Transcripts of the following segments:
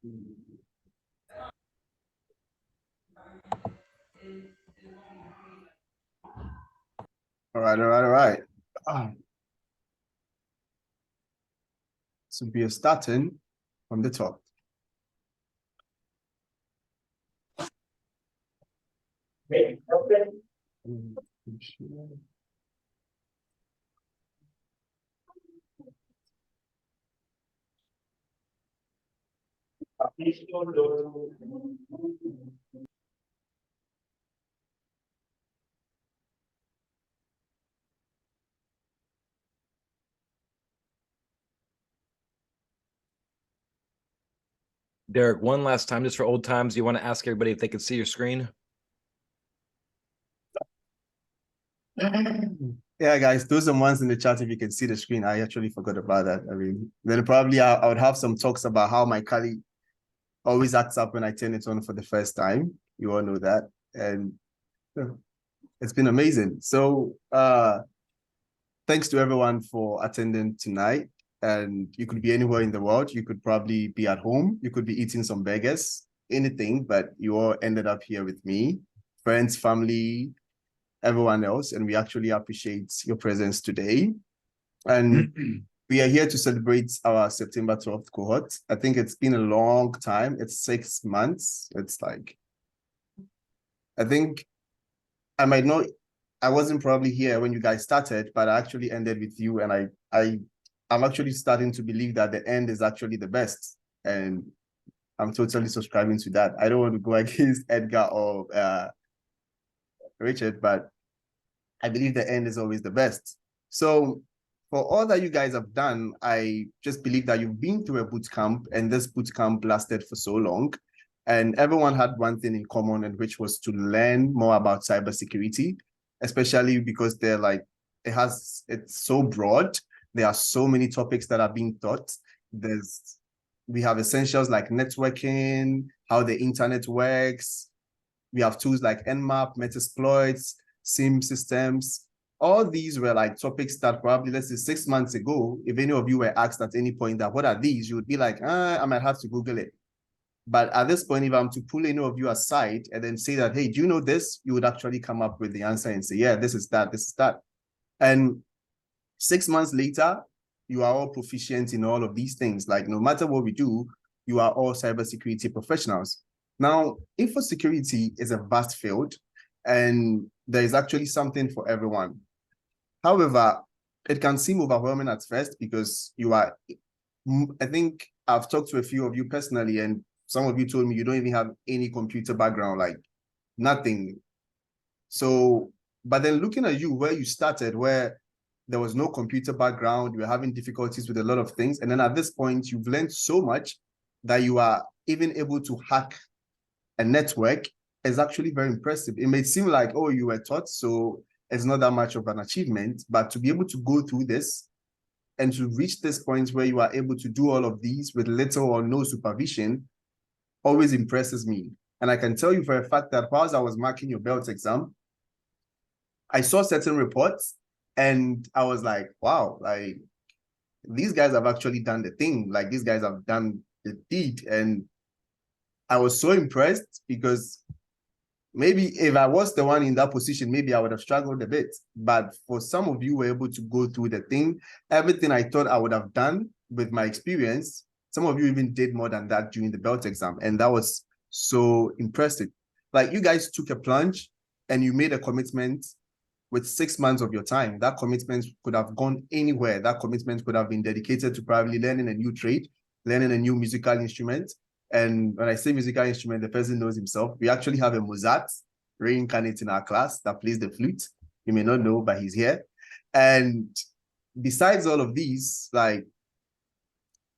All right, all right, all right. So we are starting from the top. Derek, one last time, just for old times, you want to ask everybody if they can see your screen? Yeah, guys, those are ones in the chat. If you can see the screen, I actually forgot about that. I mean, then probably I would have some talks about how my colleague always acts up when I turn it on for the first time. You all know that. And it's been amazing. So thanks to everyone for attending tonight. And you could be anywhere in the world. You could probably be at home. You could be eating some burgers, anything, but you all ended up here with me, friends, family, everyone else. And we actually appreciate your presence today. And we are here to celebrate our September 12th cohort. I think it's been a long time. It's 6 months. It's like, I think I might not, I wasn't probably here when you guys started, but I actually ended with you. And I'm actually starting to believe that the end is actually the best. And I'm totally subscribing to that. I don't want to go against Edgar or Richard, but I believe the end is always the best. So for all that you guys have done, I just believe that you've been through a boot camp, and this boot camp lasted for so long. And everyone had one thing in common, and which was to learn more about cybersecurity, especially because they're like, it's so broad. There are so many topics that are being taught. We have essentials like networking, how the internet works. We have tools like Nmap, Metasploits, SIM systems. All these were like topics that probably, let's say 6 months ago, if any of you were asked at any point that what are these, you would be like, I might have to Google it. But at this point, if I'm to pull any of you aside and then say that, hey, do you know this? You would actually come up with the answer and say, yeah, this is that, this is that. And 6 months later, you are all proficient in all of these things. Like no matter what we do, you are all cybersecurity professionals. Now, info security is a vast field, and there is actually something for everyone. However, it can seem overwhelming at first because I think I've talked to a few of you personally, and some of you told me you don't even have any computer background, like nothing. So, but then looking at you, where you started, where there was no computer background, you were having difficulties with a lot of things. And then at this point, you've learned so much that you are even able to hack a network is actually very impressive. It may seem like, oh, you were taught, so it's not that much of an achievement, but to be able to go through this and to reach this point where you are able to do all of these with little or no supervision always impresses me. And I can tell you for a fact that whilst I was marking your belt exam, I saw certain reports and I was like, wow, like these guys have actually done the thing. Like these guys have done the deed. And I was so impressed because maybe if I was the one in that position, maybe I would have struggled a bit. But for some of you were able to go through the thing, everything I thought I would have done with my experience, some of you even did more than that during the belt exam. And that was so impressive. Like you guys took a plunge and you made a commitment with 6 months of your time. That commitment could have gone anywhere. That commitment could have been dedicated to probably learning a new trade, learning a new musical instrument. And when I say musical instrument, the person knows himself. We actually have a Mozart reincarnate in our class that plays the flute. You may not know, but he's here. And besides all of these, like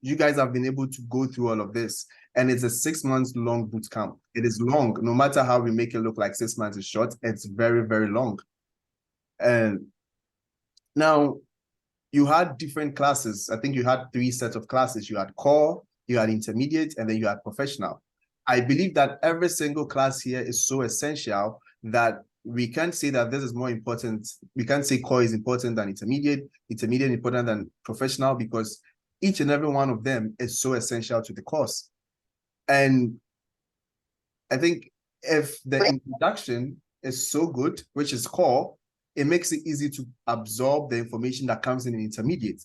you guys have been able to go through all of this. And it's a 6 months long boot camp. It is long. No matter how we make it look like 6 months is short, it's very, very long. And now you had different classes. I think you had 3 sets of classes. You had core, you had intermediate, and then you had professional. I believe that every single class here is so essential that we can't say that this is more important. We can't say core is important than intermediate important than professional, because each and every one of them is so essential to the course. And I think if the introduction is so good, which is core, it makes it easy to absorb the information that comes in intermediate.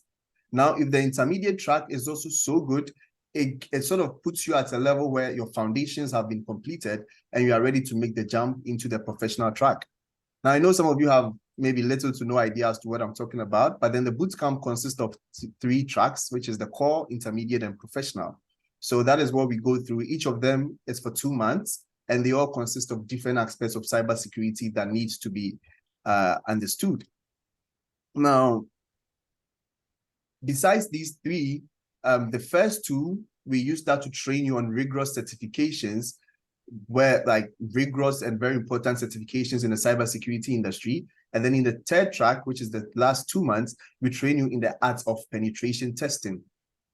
Now, if the intermediate track is also so good, it sort of puts you at a level where your foundations have been completed and you are ready to make the jump into the professional track. Now, I know some of you have maybe little to no idea as to what I'm talking about, but then the bootcamp consists of 3 tracks, which is the core, intermediate, and professional. So that is what we go through. Each of them is for 2 months, and they all consist of different aspects of cybersecurity that needs to be understood. Now, besides these 3, the first 2, we use that to train you on rigorous certifications, where like rigorous and very important certifications in the cybersecurity industry. And then in the 3rd track, which is the last 2 months, we train you in the art of penetration testing.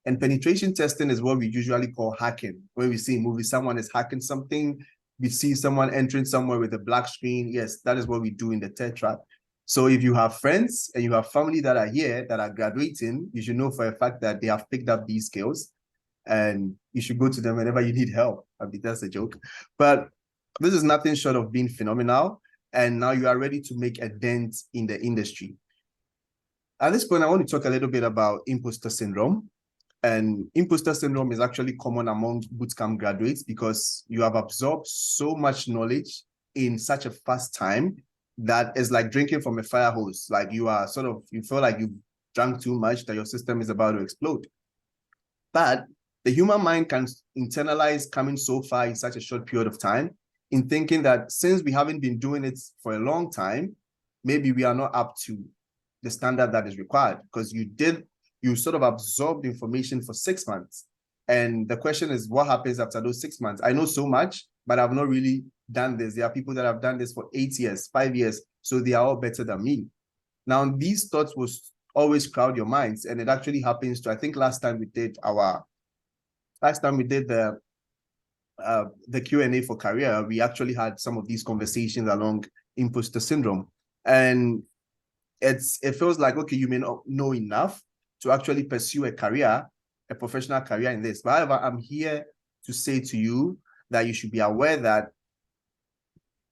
And penetration testing is what we usually call hacking. When we see in movies, someone is hacking something, we see someone entering somewhere with a black screen. Yes, that is what we do in the 3rd track. So if you have friends and you have family that are here that are graduating, you should know for a fact that they have picked up these skills, and you should go to them whenever you need help. I mean, that's a joke. But this is nothing short of being phenomenal. And now you are ready to make a dent in the industry. At this point, I want to talk a little bit about imposter syndrome. And imposter syndrome is actually common among bootcamp graduates because you have absorbed so much knowledge in such a fast time that is like drinking from a fire hose. Like you feel like you've drank too much, that your system is about to explode. But the human mind can internalize coming so far in such a short period of time in thinking that since we haven't been doing it for a long time, maybe we are not up to the standard that is required, because you sort of absorbed information for 6 months. And the question is, what happens after those 6 months? I know so much, but I've not really done this. There are people that have done this for 8 years, 5 years, so they are all better than me. Now, these thoughts will always crowd your minds, and it actually happens to, I think last time we did the Q&A for career, we actually had some of these conversations along imposter syndrome. And it feels like, okay, you may not know enough to actually pursue a professional career in this. But however, I'm here to say to you that you should be aware that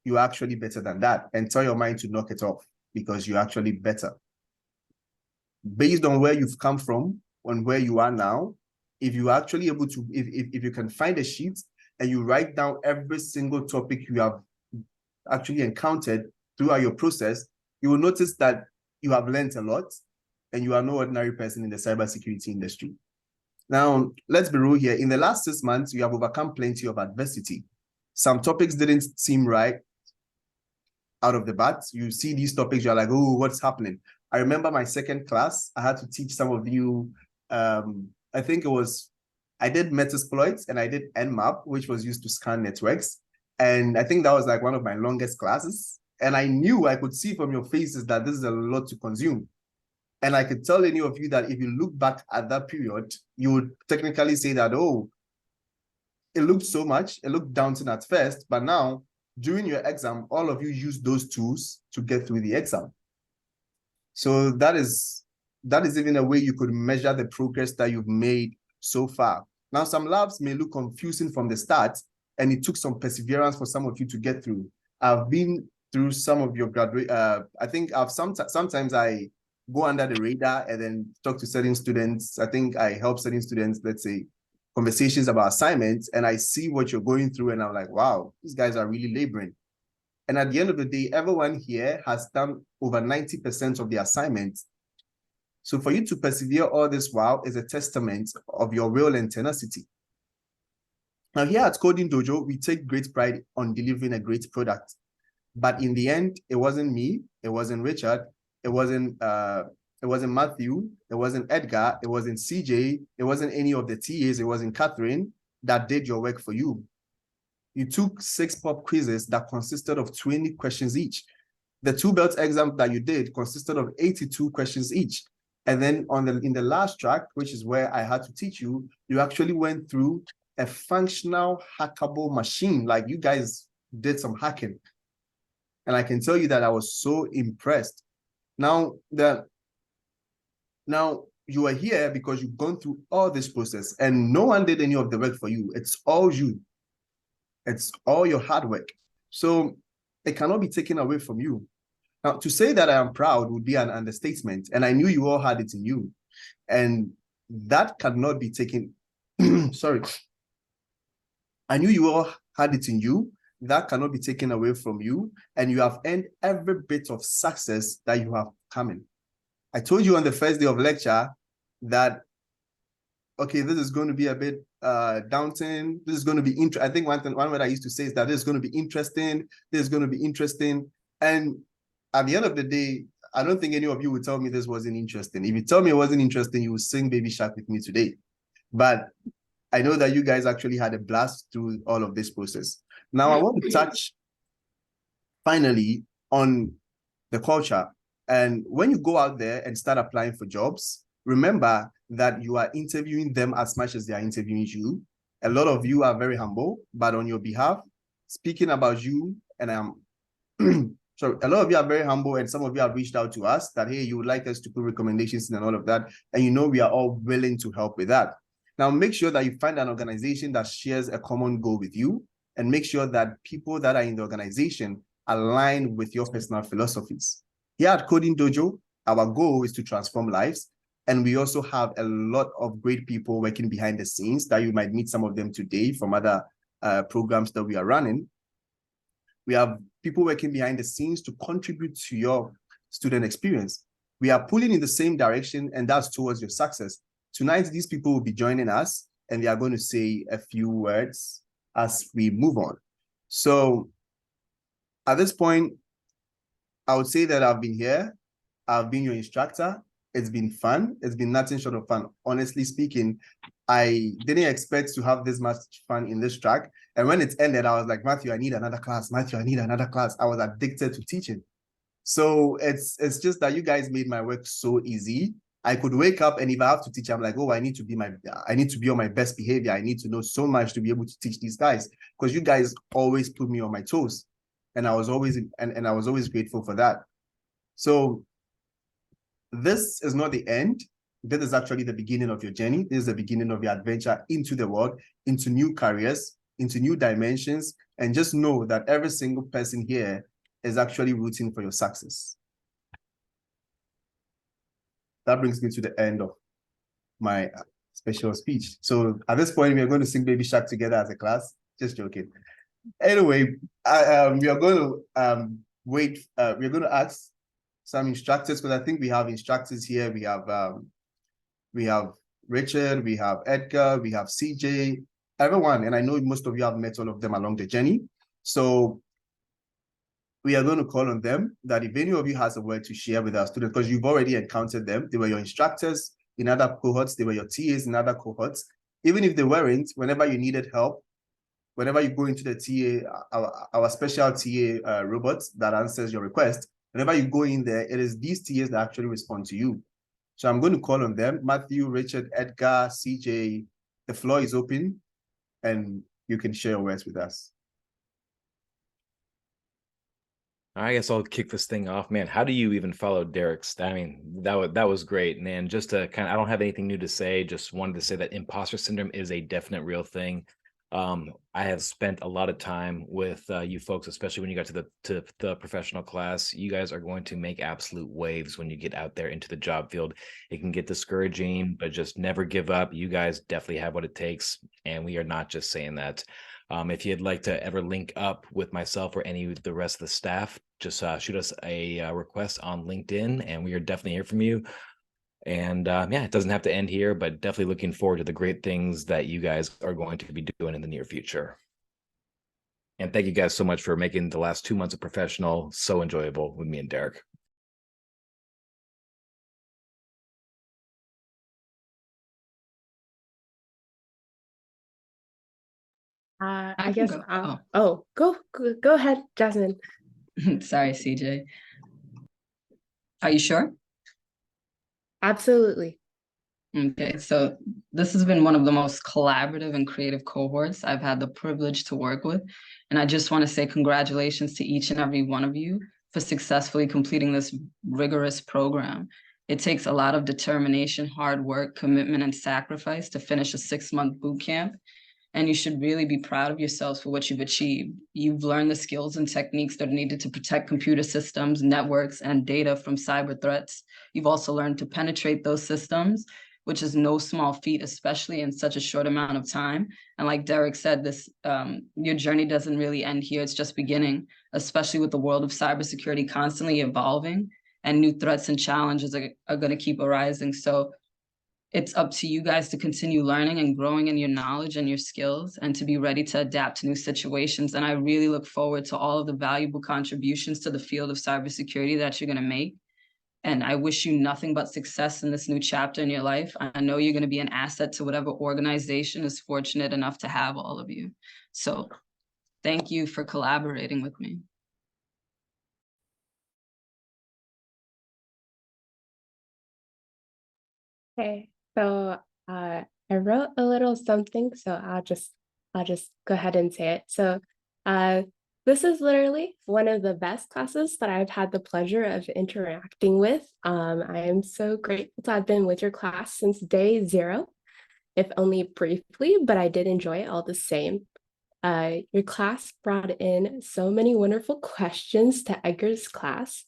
you're actually better than that, and tell your mind to knock it off, because you're actually better. Based on where you've come from and where you are now, if you're actually able to, if you can find a sheet and you write down every single topic you have actually encountered throughout your process, you will notice that you have learned a lot and you are no ordinary person in the cybersecurity industry. Now, let's be real here. In the last 6 months, you have overcome plenty of adversity. Some topics didn't seem right out of the bat. You see these topics, you're like, oh, what's happening? I remember my 2nd class, I had to teach some of you, I think I did Metasploit and I did Nmap, which was used to scan networks. And I think that was like one of my longest classes. And I could see from your faces that this is a lot to consume. And I could tell any of you that if you look back at that period, you would technically say that, oh, it looked so much, it looked daunting at first, but now during your exam, all of you use those tools to get through the exam. So that is even a way you could measure the progress that you've made so far. Now, some labs may look confusing from the start, and it took some perseverance for some of you to get through. I've been through some of your graduate. I think sometimes I go under the radar and then talk to certain students. I think I help certain students, let's say, conversations about assignments, and I see what you're going through, and I'm like, wow, these guys are really laboring. And at the end of the day, everyone here has done over 90% of the assignments. So for you to persevere all this while is a testament of your will and tenacity. Now here at Coding Dojo, we take great pride on delivering a great product. But in the end, it wasn't me, it wasn't Richard, it wasn't Matthew, it wasn't Edgar, it wasn't CJ, it wasn't any of the TAs, it wasn't Catherine that did your work for you. You took 6 pop quizzes that consisted of 20 questions each. The 2 belt exam that you did consisted of 82 questions each. And then in the last track, which is where I had to teach you, you actually went through a functional hackable machine. Like, you guys did some hacking. And I can tell you that I was so impressed. Now, you are here because you've gone through all this process and no one did any of the work for you. It's all you. It's all your hard work. So it cannot be taken away from you. Now, to say that I am proud would be an understatement. And I knew you all had it in you. And that cannot be taken. Sorry. I knew you all had it in you. That cannot be taken away from you. And you have earned every bit of success that you have coming. I told you on the first day of lecture that, okay, this is going to be a bit daunting. This is going to be interesting. I think one word I used to say is that this is going to be interesting. This is going to be interesting. And at the end of the day, I don't think any of you would tell me this wasn't interesting. If you tell me it wasn't interesting, you would sing Baby Shark with me today. But I know that you guys actually had a blast through all of this process. Now, I want to touch finally on the culture. And when you go out there and start applying for jobs, remember that you are interviewing them as much as they are interviewing you. A lot of you are very humble, but on your behalf, speaking about you, and I'm so a lot of you are very humble, and some of you have reached out to us that, hey, you would like us to put recommendations in and all of that. And you know we are all willing to help with that. Now, make sure that you find an organization that shares a common goal with you, and make sure that people that are in the organization align with your personal philosophies. Here at Coding Dojo, our goal is to transform lives. And we also have a lot of great people working behind the scenes that you might meet some of them today from other programs that we are running. We have people working behind the scenes to contribute to your student experience. We are pulling in the same direction, and that's towards your success. Tonight, these people will be joining us, and they are going to say a few words as we move on. So at this point, I would say that I've been here. I've been your instructor. It's been fun. It's been nothing short of fun. Honestly speaking, I didn't expect to have this much fun in this track. And when it ended, I was like, Matthew, I need another class. Matthew, I need another class. I was addicted to teaching. So it's just that you guys made my work so easy. I could wake up, and if I have to teach, I'm like, oh, I need to be on my best behavior. I need to know so much to be able to teach these guys, because you guys always put me on my toes. And I was always grateful for that. So this is not the end. This is actually the beginning of your journey. This is the beginning of your adventure into the world, into new careers, into new dimensions. And just know that every single person here is actually rooting for your success. That brings me to the end of my special speech. So at this point, we are going to sing Baby Shark together as a class. Just joking. Anyway, we are going to wait. We're going to ask some instructors, because I think we have instructors here. We have Richard, we have Edgar, we have CJ, everyone. And I know most of you have met all of them along the journey. So we are going to call on them, that if any of you has a word to share with our students, because you've already encountered them. They were your instructors in other cohorts. They were your TAs in other cohorts. Even if they weren't, whenever you needed help, whenever you go into the TA, our special TA robot that answers your request, whenever you go in there, it is these TAs that actually respond to you. So I'm going to call on them. Matthew, Richard, Edgar, CJ, the floor is open, and you can share your words with us. I guess I'll kick this thing off, man. How do you even follow Derek's? I mean, that was great, man. Just to I don't have anything new to say. Just wanted to say that imposter syndrome is a definite real thing. I have spent a lot of time with you folks, especially when you got to the professional class. You guys are going to make absolute waves when you get out there into the job field. It can get discouraging, but just never give up. You guys definitely have what it takes, and we are not just saying that. If you'd like to ever link up with myself or any of the rest of the staff, just shoot us a request on LinkedIn, and we are definitely here from you. And yeah, it doesn't have to end here, but definitely looking forward to the great things that you guys are going to be doing in the near future. And thank you guys so much for making the last 2 months of professional so enjoyable with me and Derek. I guess go ahead, Jasmine. Sorry, CJ. Are you sure? Absolutely. Okay, so this has been one of the most collaborative and creative cohorts I've had the privilege to work with. And I just want to say congratulations to each and every one of you for successfully completing this rigorous program. It takes a lot of determination, hard work, commitment, and sacrifice to finish a 6-month boot camp. And you should really be proud of yourselves for what you've achieved. You've learned the skills and techniques that are needed to protect computer systems, networks, and data from cyber threats. You've also learned to penetrate those systems, which is no small feat, especially in such a short amount of time. And like Derek said, your journey doesn't really end here. It's just beginning, especially with the world of cybersecurity constantly evolving and new threats and challenges are going to keep arising. So it's up to you guys to continue learning and growing in your knowledge and your skills and to be ready to adapt to new situations. And I really look forward to all of the valuable contributions to the field of cybersecurity that you're going to make. And I wish you nothing but success in this new chapter in your life. I know you're going to be an asset to whatever organization is fortunate enough to have all of you. So thank you for collaborating with me. Okay, so I wrote a little something, so I'll just go ahead and say it. So this is literally one of the best classes that I've had the pleasure of interacting with. I am so grateful to have been with your class since day 0, if only briefly, but I did enjoy it all the same. Your class brought in so many wonderful questions to Edgar's class,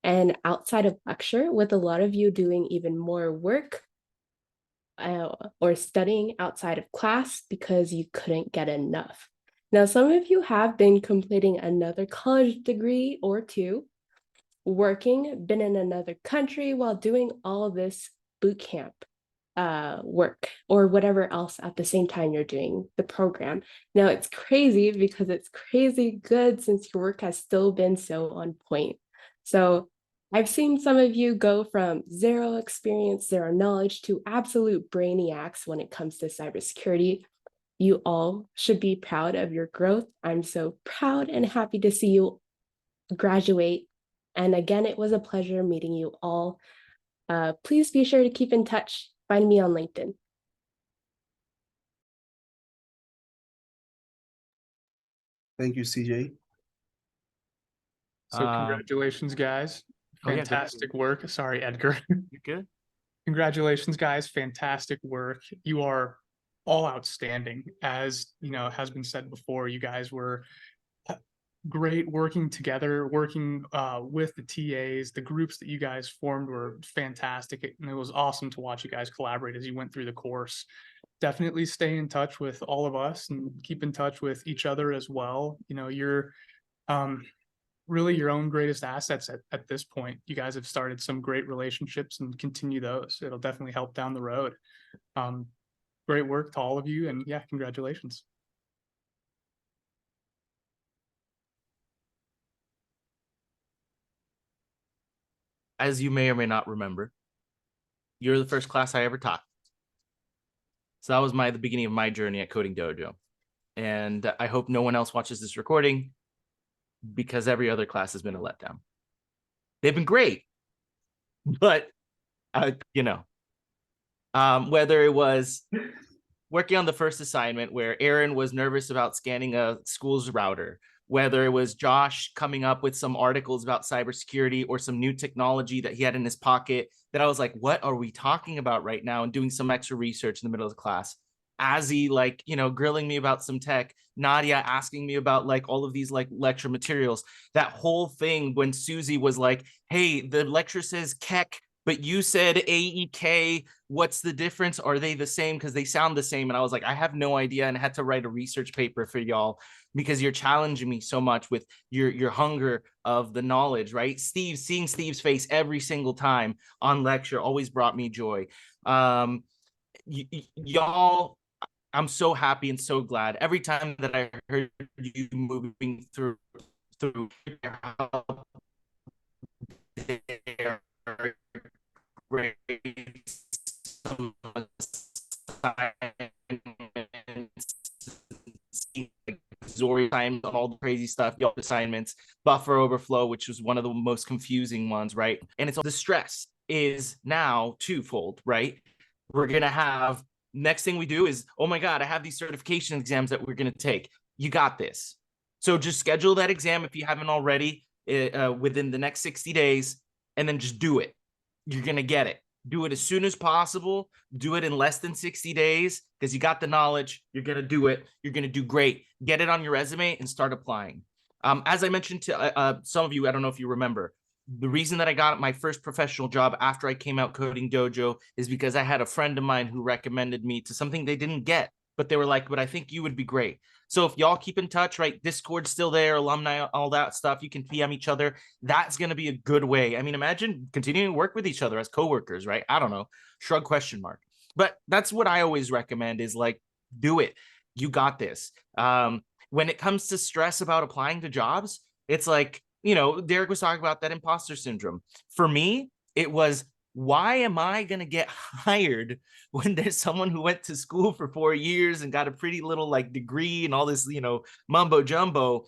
and outside of lecture, with a lot of you doing even more work or studying outside of class because you couldn't get enough. Now, some of you have been completing another college degree or 2, working, been in another country while doing all of this boot camp work or whatever else at the same time you're doing the program. Now, it's crazy because it's crazy good since your work has still been so on point. So I've seen some of you go from 0 experience, 0 knowledge to absolute brainiacs when it comes to cybersecurity. You all should be proud of your growth. I'm so proud and happy to see you graduate. And again, it was a pleasure meeting you all. Please be sure to keep in touch. Find me on LinkedIn. Thank you, CJ. So congratulations, guys. Oh, yeah, Fantastic work. Sorry, Edgar. You're good. Congratulations, guys. Fantastic work. You are all outstanding. As you know, has been said before, you guys were great working together, working with the TAs. The groups that you guys formed were fantastic. And it was awesome to watch you guys collaborate as you went through the course. Definitely stay in touch with all of us and keep in touch with each other as well. You know, you're really your own greatest assets at this point. You guys have started some great relationships and continue those. It'll definitely help down the road. Great work to all of you, and yeah, congratulations. As you may or may not remember, you're the first class I ever taught. So that was the beginning of my journey at Coding Dojo. And I hope no one else watches this recording because every other class has been a letdown. They've been great, but whether it was working on the first assignment where Aaron was nervous about scanning a school's router, whether it was Josh coming up with some articles about cybersecurity or some new technology that he had in his pocket that I was like, what are we talking about right now? And doing some extra research in the middle of the class. Azzy, grilling me about some tech, Nadia asking me about all of these lecture materials, that whole thing when Susie was like, hey, the lecture says Keck, but you said AEK, what's the difference? Are they the same? Because they sound the same. And I was like, I have no idea. And I had to write a research paper for y'all because you're challenging me so much with your hunger of the knowledge, right? Seeing Steve's face every single time on lecture always brought me joy. Y'all, I'm so happy and so glad. Every time that I heard you moving through Zori times on all the crazy stuff, y'all assignments, buffer overflow, which was one of the most confusing ones, right? And it's all the stress is now twofold, right? We're gonna have next thing we do is, oh my God, I have these certification exams that we're gonna take. You got this. So just schedule that exam if you haven't already within the next 60 days, and then just do it. you're going to get it. Do it as soon as possible. Do it in less than 60 days because you got the knowledge. You're going to do it. You're going to do great. Get it on your resume and start applying. As I mentioned to some of you, I don't know if you remember, the reason that I got my first professional job after I came out Coding Dojo is because I had a friend of mine who recommended me to something they didn't get, but they were like, but I think you would be great. So if y'all keep in touch, right? Discord's still there, alumni, all that stuff. You can PM each other. That's going to be a good way. I mean, imagine continuing to work with each other as coworkers, right? I don't know. Shrug question mark. But that's what I always recommend is like, do it. You got this. When it comes to stress about applying to jobs, it's like, you know, Derek was talking about that imposter syndrome. For me, it was, why am I going to get hired when there's someone who went to school for 4 years and got a pretty little like degree and all this, you know, mumbo jumbo?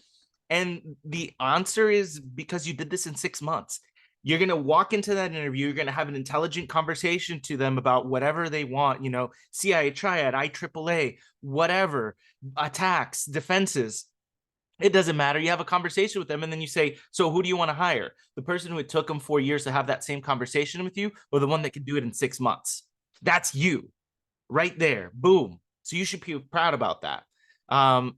And the answer is because you did this in 6 months. You're going to walk into that interview. You're going to have an intelligent conversation to them about whatever they want, you know, CIA triad, IAAA, whatever, attacks, defenses. It doesn't matter. You have a conversation with them and then you say, so who do you want to hire? The person who it took them 4 years to have that same conversation with you, or the one that can do it in 6 months? That's you right there. Boom. So you should be proud about that.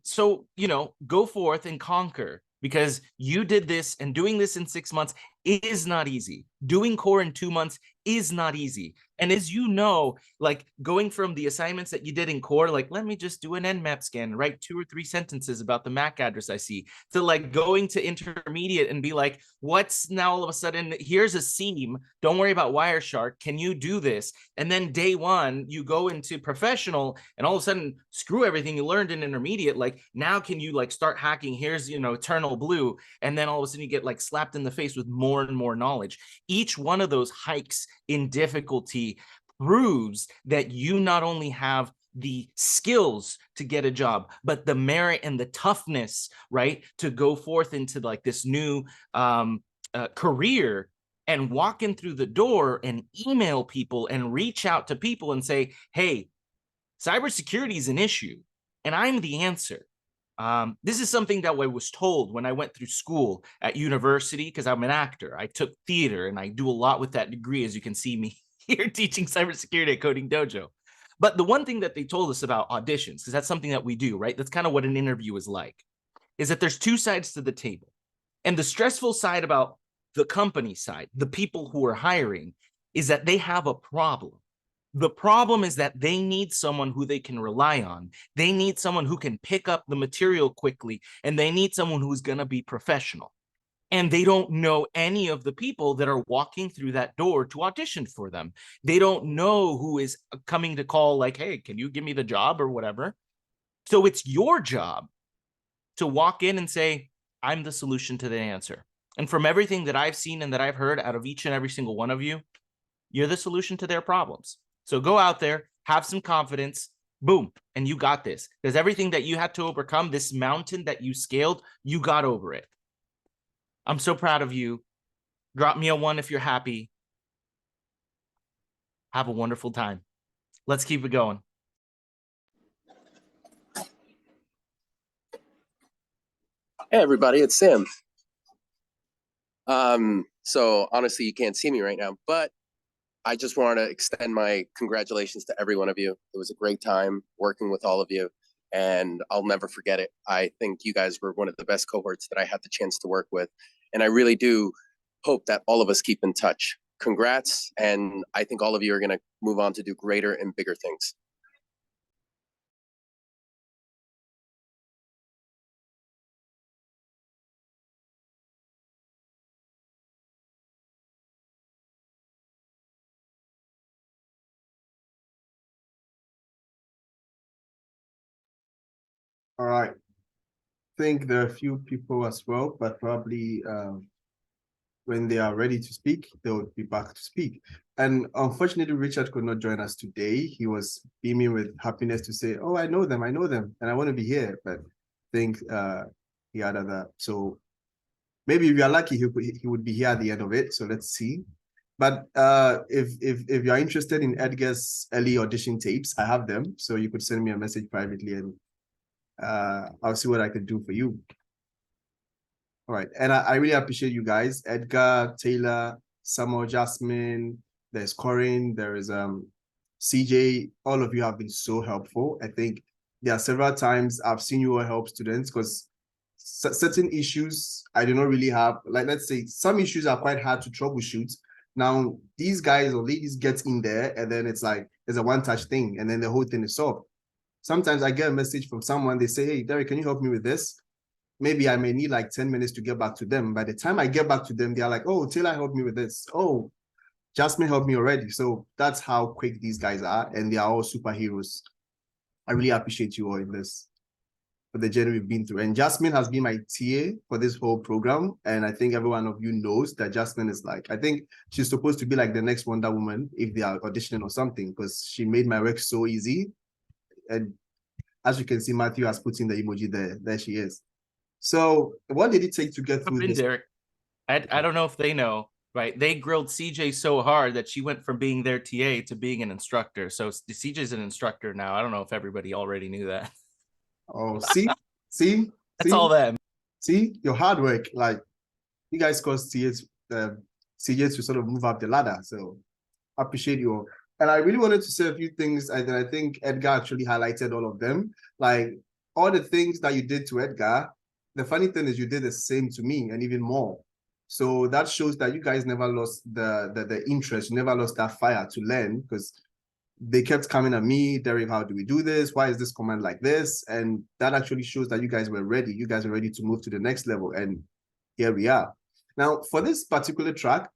So, you know, go forth and conquer because you did this, and doing this in 6 months is not easy. Doing core in 2 months is not easy. And as you know, like going from the assignments that you did in core, like, let me just do an Nmap scan and write 2 or 3 sentences about the MAC address I see, to like going to intermediate and be like, what's now all of a sudden, here's a seam. Don't worry about Wireshark. Can you do this? And then day one, you go into professional and all of a sudden screw everything you learned in intermediate. Like now can you like start hacking? Here's, you know, Eternal Blue. And then all of a sudden you get like slapped in the face with more and more knowledge. Each one of those hikes in difficulty proves that you not only have the skills to get a job, but the merit and the toughness, right, to go forth into like this new career and walk in through the door and email people and reach out to people and say, hey, cybersecurity is an issue and I'm the answer. This is something that I was told when I went through school at university, because I'm an actor. I took theater and I do a lot with that degree, as you can see me here teaching cybersecurity at Coding Dojo. But the one thing that they told us about auditions, because that's something that we do, right? That's kind of what an interview is like, is that there's 2 sides to the table. And the stressful side about the company side, the people who are hiring, is that they have a problem. The problem is that they need someone who they can rely on. They need someone who can pick up the material quickly, and they need someone who's going to be professional. And they don't know any of the people that are walking through that door to audition for them. They don't know who is coming to call like, hey, can you give me the job or whatever? So it's your job to walk in and say, I'm the solution to the answer. And from everything that I've seen and that I've heard out of each and every single one of you, you're the solution to their problems. So go out there, have some confidence, boom, and you got this. Because everything that you had to overcome, this mountain that you scaled, you got over it. I'm so proud of you. Drop me a 1 if you're happy. Have a wonderful time. Let's keep it going. Hey everybody, it's Sam. So honestly, you can't see me right now, but I just want to extend my congratulations to every one of you. It was a great time working with all of you, and I'll never forget it. I think you guys were one of the best cohorts that I had the chance to work with, and I really do hope that all of us keep in touch. Congrats, and I think all of you are going to move on to do greater and bigger things. All right. I think there are a few people as well, but probably when they are ready to speak, they'll be back to speak. And unfortunately, Richard could not join us today. He was beaming with happiness to say, oh, I know them, and I want to be here. But I think he had other. So maybe if you're lucky, he would be here at the end of it. So let's see. But if you're interested in Edgar's early audition tapes, I have them. So you could send me a message privately and I'll see what I can do for you. All right. And I really appreciate you guys, Edgar, Taylor, Samuel, Jasmine, there's Corinne, there is CJ. All of you have been so helpful. I think there are several times I've seen you all help students because certain issues I do not really have. Like, let's say some issues are quite hard to troubleshoot. Now, these guys or ladies get in there and then it's like, it's a one-touch thing and then the whole thing is solved. Sometimes I get a message from someone, they say, hey, Derek, can you help me with this? Maybe I may need like 10 minutes to get back to them. By the time I get back to them, they're like, oh, Taylor helped me with this. Oh, Jasmine helped me already. So that's how quick these guys are. And they are all superheroes. I really appreciate you all in this, for the journey we've been through. And Jasmine has been my TA for this whole program. And I think every one of you knows that Jasmine is like, I think she's supposed to be like the next Wonder Woman if they are auditioning or something, because she made my work so easy. And as you can see, Matthew has put in the emoji there. There she is. So what did it take to get through this? Derek, I don't know if they know, right? They grilled CJ so hard that she went from being their TA to being an instructor. So CJ's an instructor now. I don't know if everybody already knew that. Oh, see, That's all them. See, your hard work, like you guys caused CJs to sort of move up the ladder. So I appreciate you all. And I really wanted to say a few things. And I think Edgar actually highlighted all of them. Like all the things that you did to Edgar, the funny thing is you did the same to me and even more. So that shows that you guys never lost the interest, you never lost that fire to learn, because they kept coming at me, Derek, how do we do this? Why is this command like this? And that actually shows that you guys were ready. You guys were ready to move to the next level. And here we are. Now, for this particular track,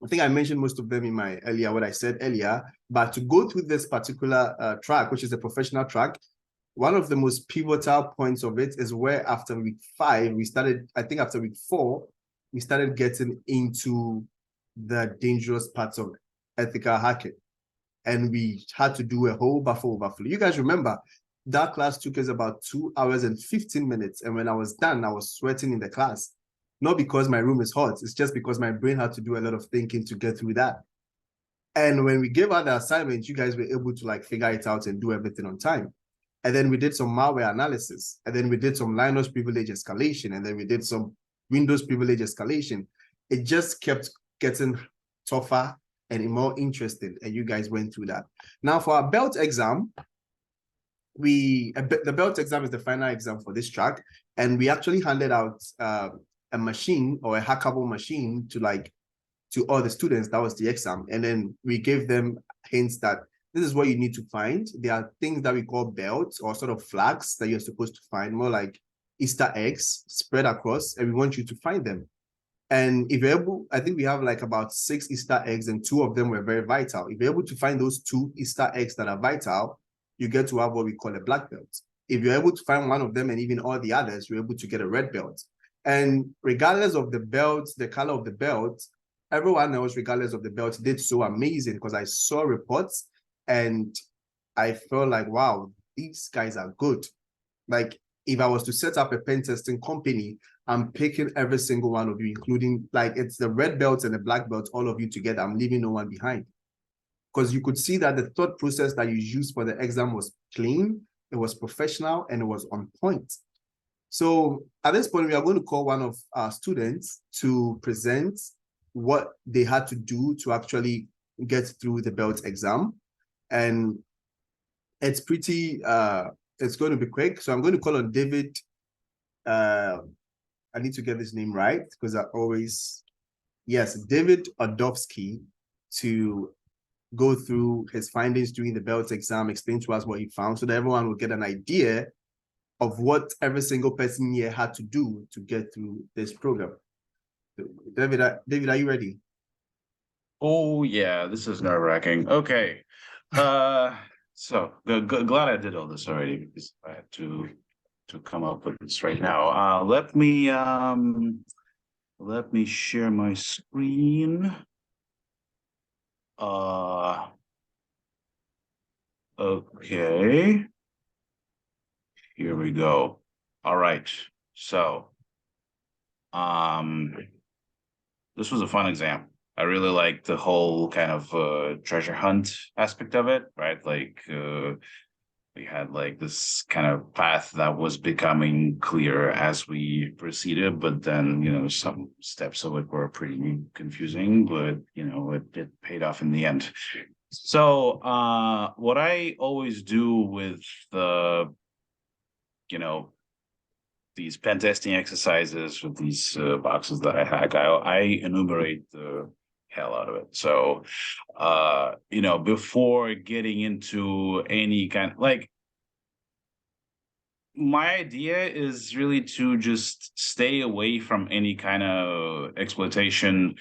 I think I mentioned most of them in my what I said earlier, but to go through this particular track, which is a professional track, one of the most pivotal points of it is where after week 5, we started, I think after week 4, we started getting into the dangerous parts of ethical hacking. And we had to do a whole buffer overflow. You guys remember that class took us about 2 hours and 15 minutes. And when I was done, I was sweating in the class. Not because my room is hot, it's just because my brain had to do a lot of thinking to get through that. And when we gave out the assignment, you guys were able to like figure it out and do everything on time. And then we did some malware analysis. And then we did some Linux privilege escalation. And then we did some Windows privilege escalation. It just kept getting tougher and more interesting. And you guys went through that. Now for our belt exam, the belt exam is the final exam for this track. And we actually handed out a machine or a hackable machine to all the students. That was the exam. And then we gave them hints that this is what you need to find. There are things that we call belts or sort of flags that you're supposed to find, more like Easter eggs spread across, and we want you to find them. And if you're able, I think we have like about 6 Easter eggs and 2 of them were very vital. If you're able to find those 2 Easter eggs that are vital, you get to have what we call a black belt. If you're able to find one of them and even all the others, you're able to get a red belt. And regardless of the belt, the color of the belt, everyone else, regardless of the belt, did so amazing, because I saw reports and I felt like, wow, these guys are good. Like if I was to set up a pen testing company, I'm picking every single one of you, including like it's the red belts and the black belts, all of you together. I'm leaving no one behind. Because you could see that the thought process that you used for the exam was clean, it was professional, and it was on point. So at this point, we are going to call one of our students to present what they had to do to actually get through the belt exam. And it's pretty, it's going to be quick. So I'm going to call on David. I need to get this name right because I always, yes, David Odovsky, to go through his findings during the belt exam, explain to us what he found so that everyone will get an idea of what every single person here had to do to get through this program. David, are you ready? Oh yeah, this is nerve-wracking. Okay. So glad I did all this already because I had to come up with this right now. Let me share my screen. Okay. Here we go. All right. So this was a fun exam. I really like the whole kind of treasure hunt aspect of it, right? Like we had like this kind of path that was becoming clear as we proceeded, but then, you know, some steps of it were pretty confusing, but you know, it paid off in the end. So what I always do with the, you know, these pen testing exercises with these boxes that I hack, I enumerate the hell out of it. So, you know, before getting into any kind, like, my idea is really to just stay away from any kind of exploitation,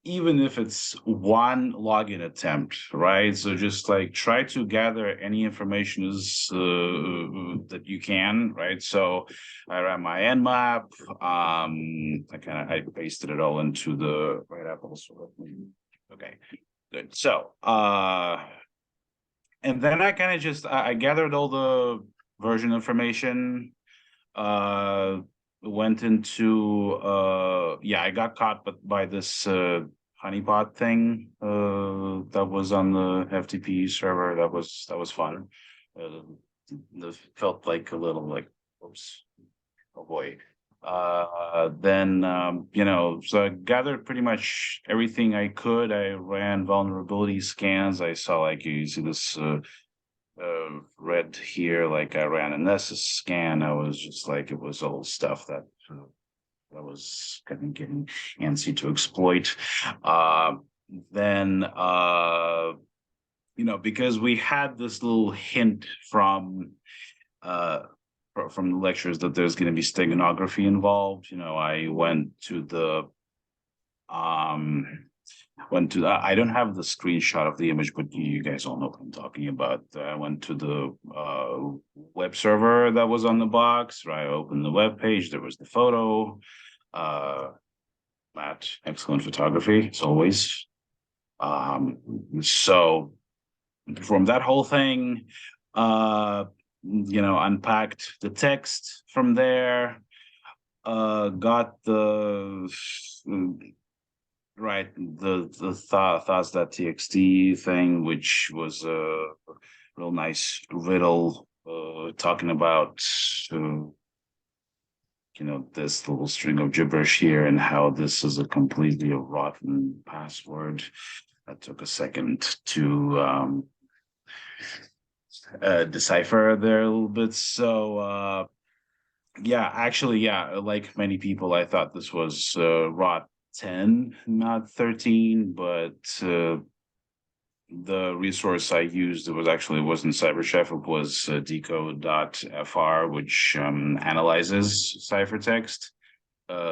even if it's one login attempt, right? So just like try to gather any information that you can, right? So I ran my nmap. I pasted it all into the right Apple. So okay, good. So and then I kind of just I gathered all the version information. Went into yeah, I got caught by this honeypot thing that was on the FTP server. That was fun. It felt like a little like, oops, oh boy. Then you know, so I gathered pretty much everything I could. I ran vulnerability scans. I saw, like, you see this red here, like I ran an Nessus scan. I was just like, it was old stuff that I was getting antsy to exploit. Then you know, because we had this little hint from the lectures that there's going to be steganography involved, you know, I went to the I don't have the screenshot of the image, but you guys all know what I'm talking about. I went to the web server that was on the box, right? I opened the web page, there was the photo. Matt, excellent photography, as always. So from that whole thing, you know, unpacked the text from there, got the right, the thoughts.txt thing, which was a real nice riddle talking about you know, this little string of gibberish here and how this is a completely rotten password. That took a second to decipher there a little bit. So yeah, actually, yeah, like many people, I thought this was rot 10, not 13, but the resource I used, it wasn't CyberChef, it was decode.fr, which analyzes ciphertext.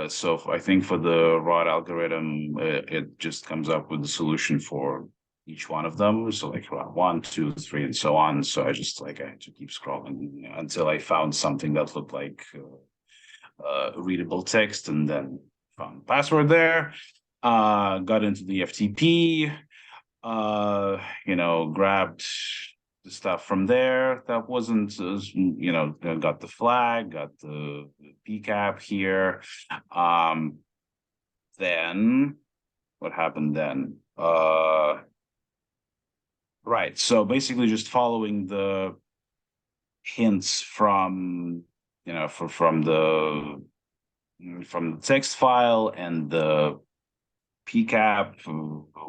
So I think for the rot algorithm, it just comes up with the solution for each one of them. So like rot 1, 2, 3, and so on. So I had to keep scrolling until I found something that looked like readable text, and then found the password there. Got into the FTP. You know, grabbed the stuff from there that wasn't, you know, got the flag, got the PCAP here. Then what happened then? Right, so basically just following the hints from, you know, from the text file and the PCAP,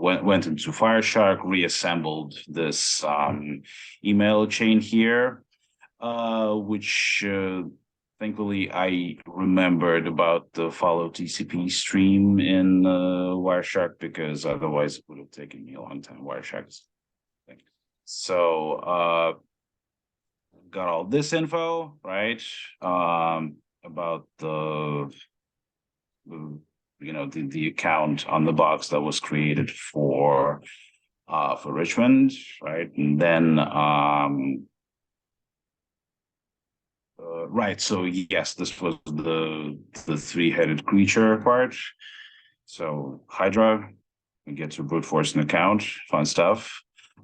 went into Fireshark, reassembled this email chain here, which thankfully I remembered about the follow TCP stream in Wireshark, because otherwise it would have taken me a long time. Wireshark is thing. So got all this info, right? About the you know, the account on the box that was created for Richmond, right? And then right, so yes, this was the three-headed creature part. So Hydra, we get to brute force an account, fun stuff.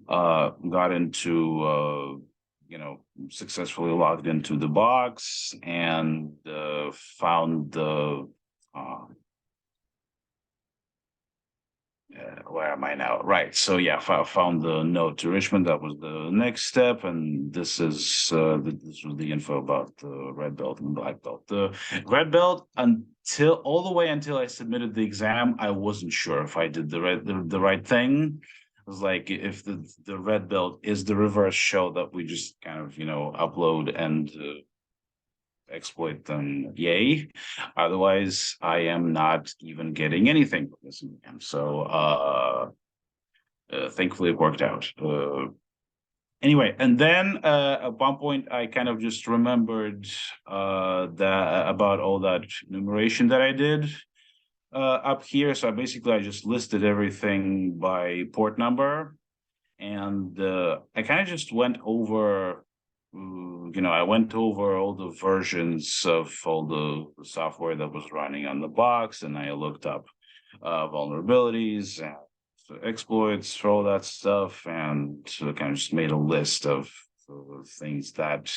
Got into you know, successfully logged into the box and found the where am I now? Right. So yeah, found the note to Richmond. That was the next step, and this is this was the info about the red belt and black belt. The red belt until all the way until I submitted the exam, I wasn't sure if I did the right thing. It was like if the red belt is the reverse shell that we just kind of upload and exploit, then yay. Otherwise, I am not even getting anything from this exam. So thankfully it worked out. Anyway, and then at one point I kind of just remembered that about all that enumeration that I did up here. So I just listed everything by port number, and I kind of just went over. I went over all the versions of all the software that was running on the box, and I looked up vulnerabilities and exploits for all that stuff, and kind of just made a list of things that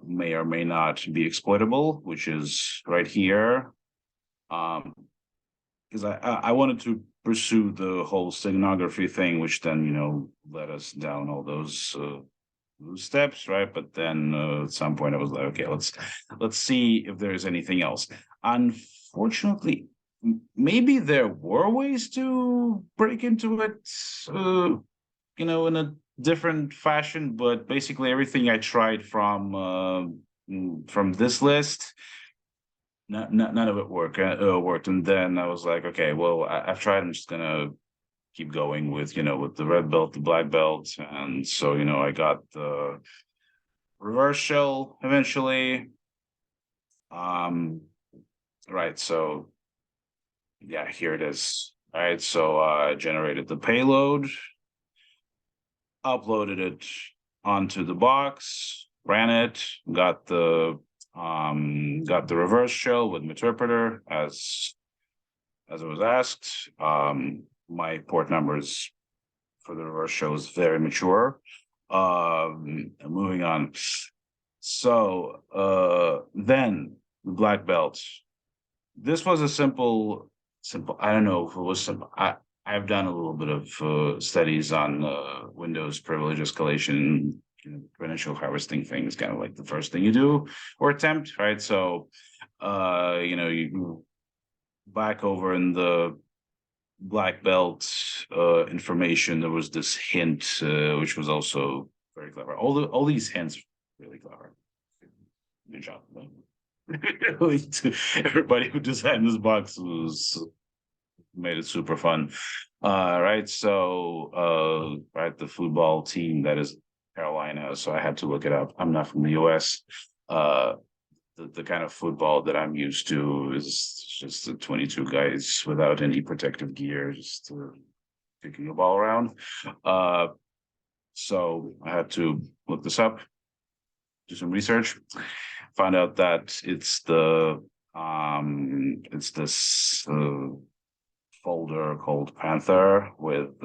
may or may not be exploitable, which is right here. Because I wanted to pursue the whole steganography thing, which then led us down all those steps, right? But then at some point I was like, okay, let's see if there's anything else. Unfortunately, maybe there were ways to break into it, in a different fashion, but basically everything I tried from this list, none of it worked. And then I was like, okay, well, I've tried. I'm just gonna keep going with with the red belt, the black belt, and so I got the reverse shell eventually. Right, so yeah, here it is. All right, so I generated the payload, uploaded it onto the box, ran it, got the reverse shell with interpreter as it was asked. My port numbers for the reverse shell is very mature. Moving on. So then the black belt. This was a simple. I don't know if it was simple. I've done a little bit of studies on Windows privilege escalation, credential harvesting things, kind of like the first thing you do or attempt, right? So, you back over in the black belt information, there was this hint, which was also very clever. All these hints, really clever. Good job. Everybody who designed this box made it super fun. Right. So right, the football team that is Carolina. So I had to look it up. I'm not from the US. The kind of football that I'm used to is just the 22 guys without any protective gear, just kicking the ball around. So I had to look this up, do some research, find out that it's this folder called Panther with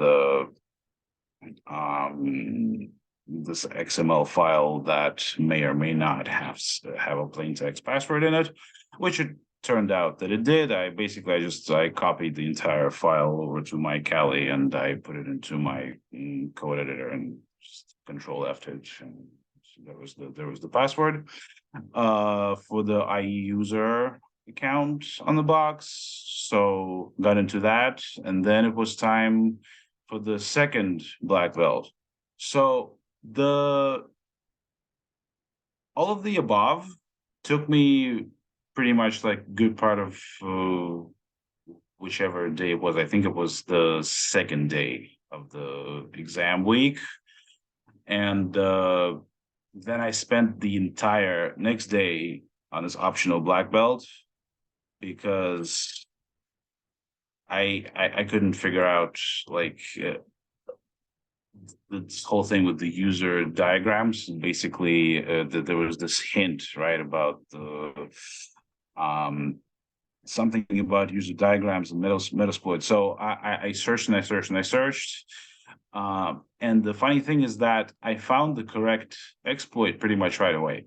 this XML file that may or may not have a plain text password in it, which it turned out that it did. I copied the entire file over to my Kali and I put it into my code editor and just Control F it, and there was the password for the IE user account on the box. So got into that, and then it was time for the second black belt. So all of the above took me pretty much like good part of whichever day it was. I think it was the second day of the exam week, and then I spent the entire next day on this optional black belt because I couldn't figure out like this whole thing with the user diagrams. Basically, that there was this hint, right, about the something about user diagrams and Metasploit. So I searched and I searched and I searched. And the funny thing is that I found the correct exploit pretty much right away,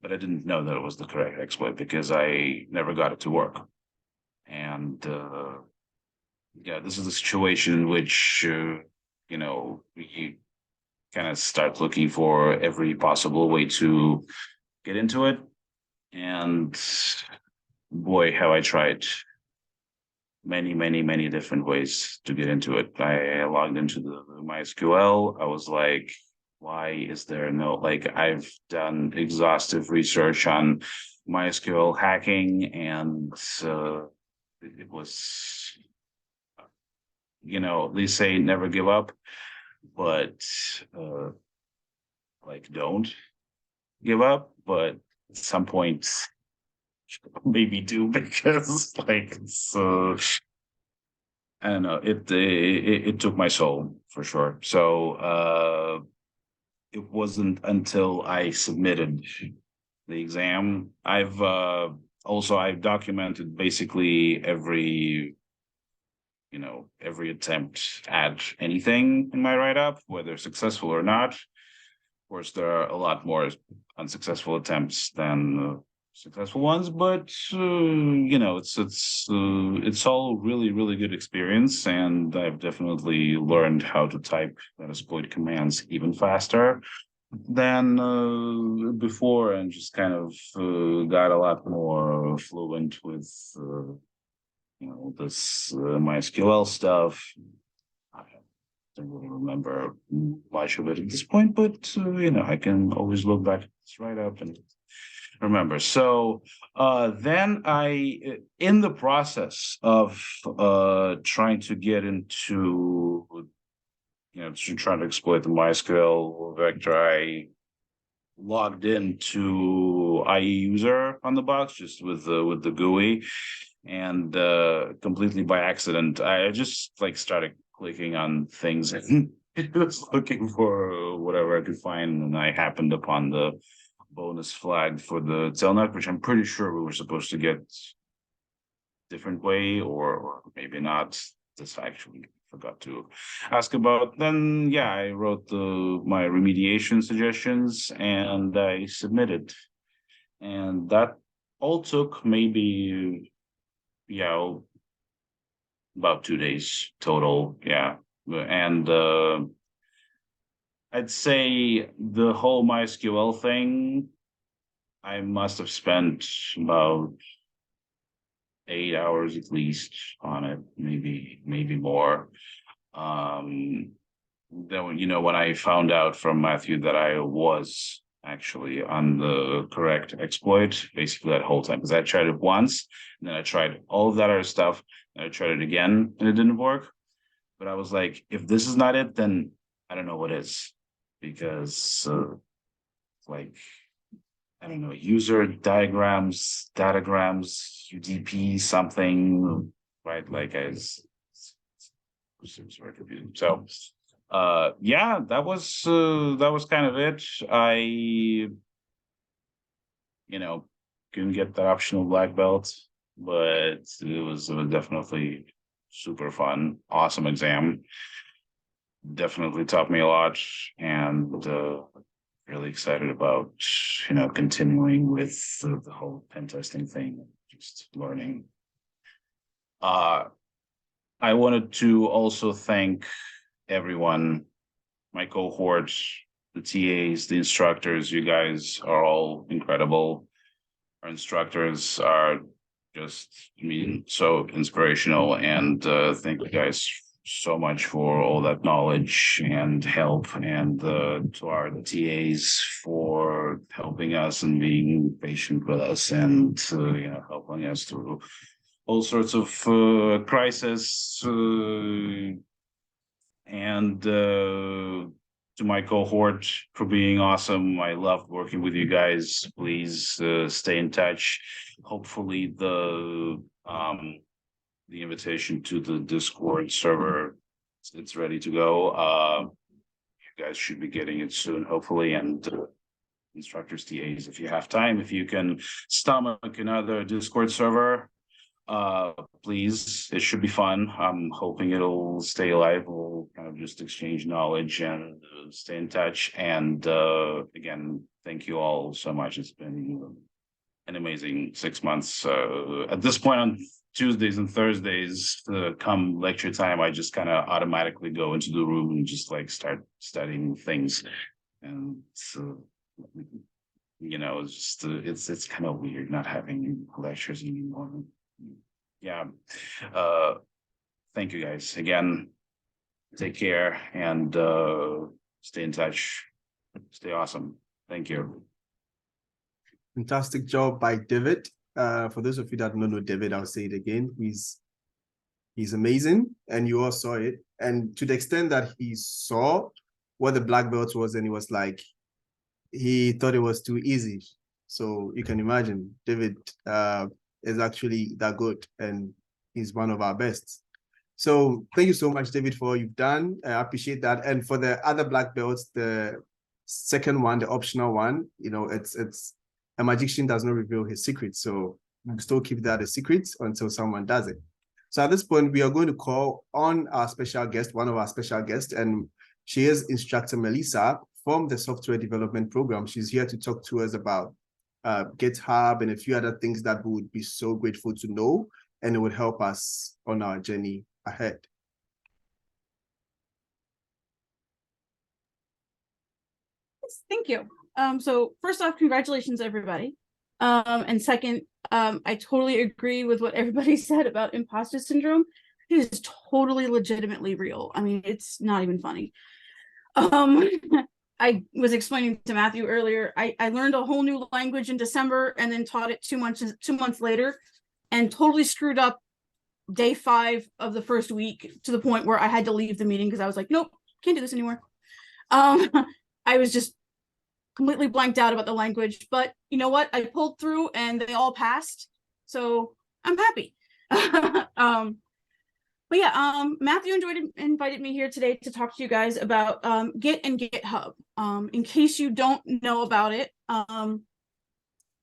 but I didn't know that it was the correct exploit because I never got it to work. And yeah, this is a situation in which you know, you kind of start looking for every possible way to get into it. And boy, have I tried many different ways to get into it. I logged into the MySQL. I was like, why is there no, like, I've done exhaustive research on MySQL hacking, and it was, you know, they say never give up, but like, don't give up, but at some point maybe do, because like it's I don't know, it took my soul for sure. So it wasn't until I submitted the exam. I've documented basically every, you know, every attempt at anything in my write-up, whether successful or not. Of course, there are a lot more unsuccessful attempts than successful ones, but you know, it's all really good experience, and I've definitely learned how to type Metasploit commands even faster than before, and just kind of got a lot more fluent with you know, this MySQL stuff. I don't really remember much of it at this point, but you know, I can always look back right up and remember. So then in the process of trying to get into, you know, to try to exploit the MySQL vector, I logged into IE user on the box just with the GUI, and completely by accident, I just like started clicking on things and it was looking for whatever I could find, and I happened upon the bonus flag for the telnet, which I'm pretty sure we were supposed to get different way, or maybe not. This I actually forgot to ask about. Then yeah, I wrote my remediation suggestions and I submitted, and that all took maybe, yeah, about 2 days total. Yeah, and I'd say the whole MySQL thing, I must have spent about 8 hours at least on it, maybe more. Then when, you know, when I found out from Matthew that I was actually on the correct exploit, basically that whole time, because I tried it once, and then I tried all of that other stuff, and I tried it again, and it didn't work. But I was like, if this is not it, then I don't know what is, because like, I don't know, user diagrams, datagrams, UDP, something, right? Like, as very confusing. So yeah, that was kind of it. I, you know, couldn't get the optional black belt, but it was definitely super fun, awesome exam. Definitely taught me a lot, and really excited about, you know, continuing with the whole pen testing thing, just learning. I wanted to also thank everyone, my cohort, the TAs, the instructors. You guys are all incredible. Our instructors are just, I mean, so inspirational, and thank you guys so much for all that knowledge and help, and to our TAs for helping us and being patient with us, and you know, helping us through all sorts of crisis, and to my cohort for being awesome. I love working with you guys. Please stay in touch. Hopefully the invitation to the Discord server, it's ready to go. You guys should be getting it soon, hopefully, and instructors, TAs, if you have time, if you can stomach another Discord server, please, it should be fun. I'm hoping it'll stay alive. We'll kind of just exchange knowledge and stay in touch. And again, thank you all so much. It's been an amazing 6 months. At this point, I'm Tuesdays and Thursdays, come lecture time, I just kind of automatically go into the room and just like start studying things. And so, it's just it's kind of weird not having lectures anymore. Yeah. Thank you guys again. Take care and stay in touch. Stay awesome. Thank you. Fantastic job by David. For those of you that don't know David, I'll say it again. He's amazing, and you all saw it. And to the extent that he saw what the black belt was, and he was like, he thought it was too easy. So you can imagine David is actually that good, and he's one of our best. So thank you so much, David, for all you've done. I appreciate that. And for the other black belts, the second one, the optional one, it's a magician does not reveal his secrets. So we still keep that a secret until someone does it. So at this point, we are going to call on our special guest, one of our special guests, and she is Instructor Melissa from the Software Development Program. She's here to talk to us about GitHub and a few other things that we would be so grateful to know, and it would help us on our journey ahead. Thank you. So first off, congratulations, everybody. And second, I totally agree with what everybody said about imposter syndrome. It is totally legitimately real. I mean, it's not even funny. I was explaining to Matthew earlier, I learned a whole new language in December and then taught it 2 months later and totally screwed up day 5 of the first week to the point where I had to leave the meeting because I was like, nope, can't do this anymore. I was just completely blanked out about the language, but you know what? I pulled through and they all passed. So I'm happy. But yeah, Matthew invited me here today to talk to you guys about Git and GitHub. In case you don't know about it,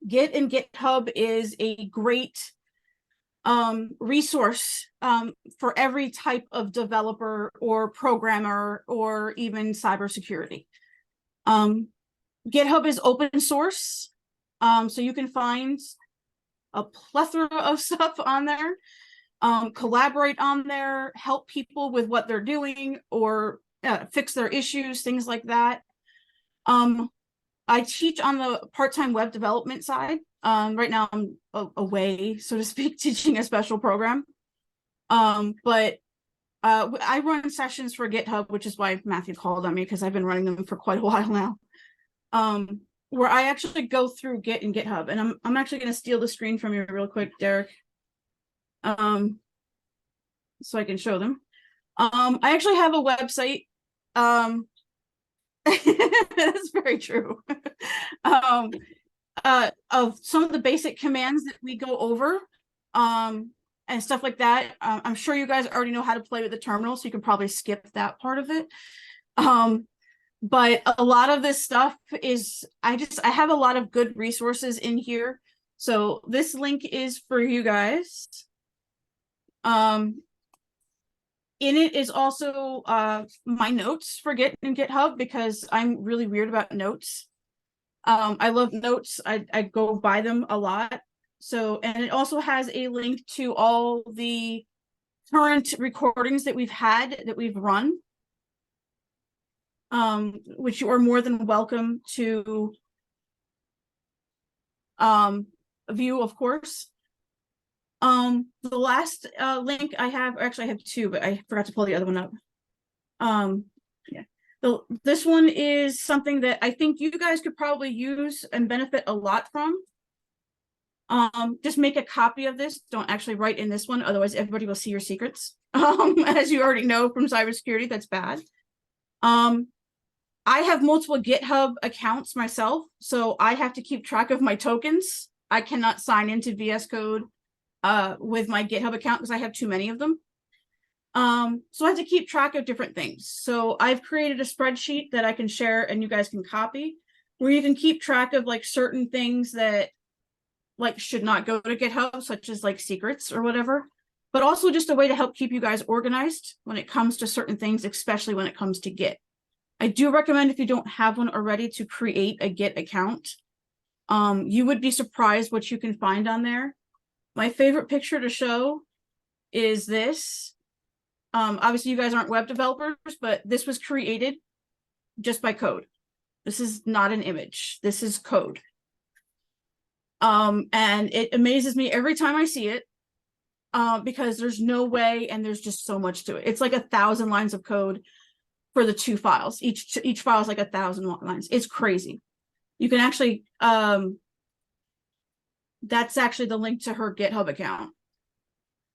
Git and GitHub is a great resource for every type of developer or programmer or even cybersecurity. GitHub is open source, so you can find a plethora of stuff on there. Collaborate on there, help people with what they're doing or fix their issues, things like that. I teach on the part-time web development side. Right now I'm away, so to speak, teaching a special program. But I run sessions for GitHub, which is why Matthew called on me, because I've been running them for quite a while now. Where I actually go through Git and GitHub, and I'm actually going to steal the screen from you real quick, Derek. So I can show them. I actually have a website. That's very true. Of some of the basic commands that we go over, and stuff like that. I'm sure you guys already know how to play with the terminal, so you can probably skip that part of it. But a lot of this stuff is, I have a lot of good resources in here. So this link is for you guys. In it is also my notes for Git and GitHub, because I'm really weird about notes. I love notes. I go buy them a lot. So, and it also has a link to all the current recordings that we've run, which you are more than welcome to view, of course. The last link I have, actually I have 2, but I forgot to pull the other one up. Yeah, this one is something that I think you guys could probably use and benefit a lot from. Just make a copy of this. Don't actually write in this one, otherwise everybody will see your secrets. As you already know from cybersecurity, that's bad. I have multiple GitHub accounts myself, so I have to keep track of my tokens. I cannot sign into VS Code with my GitHub account because I have too many of them. So I have to keep track of different things. So I've created a spreadsheet that I can share and you guys can copy, where you can keep track of like certain things that like should not go to GitHub, such as like secrets or whatever, but also just a way to help keep you guys organized when it comes to certain things, especially when it comes to Git. I do recommend, if you don't have one already, to create a Git account. You would be surprised what you can find on there. My favorite picture to show is this. Obviously you guys aren't web developers, but this was created just by code. This is not an image. This is code. And it amazes me every time I see it, because there's no way, and there's just so much to it. It's like 1,000 lines of code for the 2 files. Each file is like 1,000 lines. It's crazy. You can actually, that's actually the link to her GitHub account.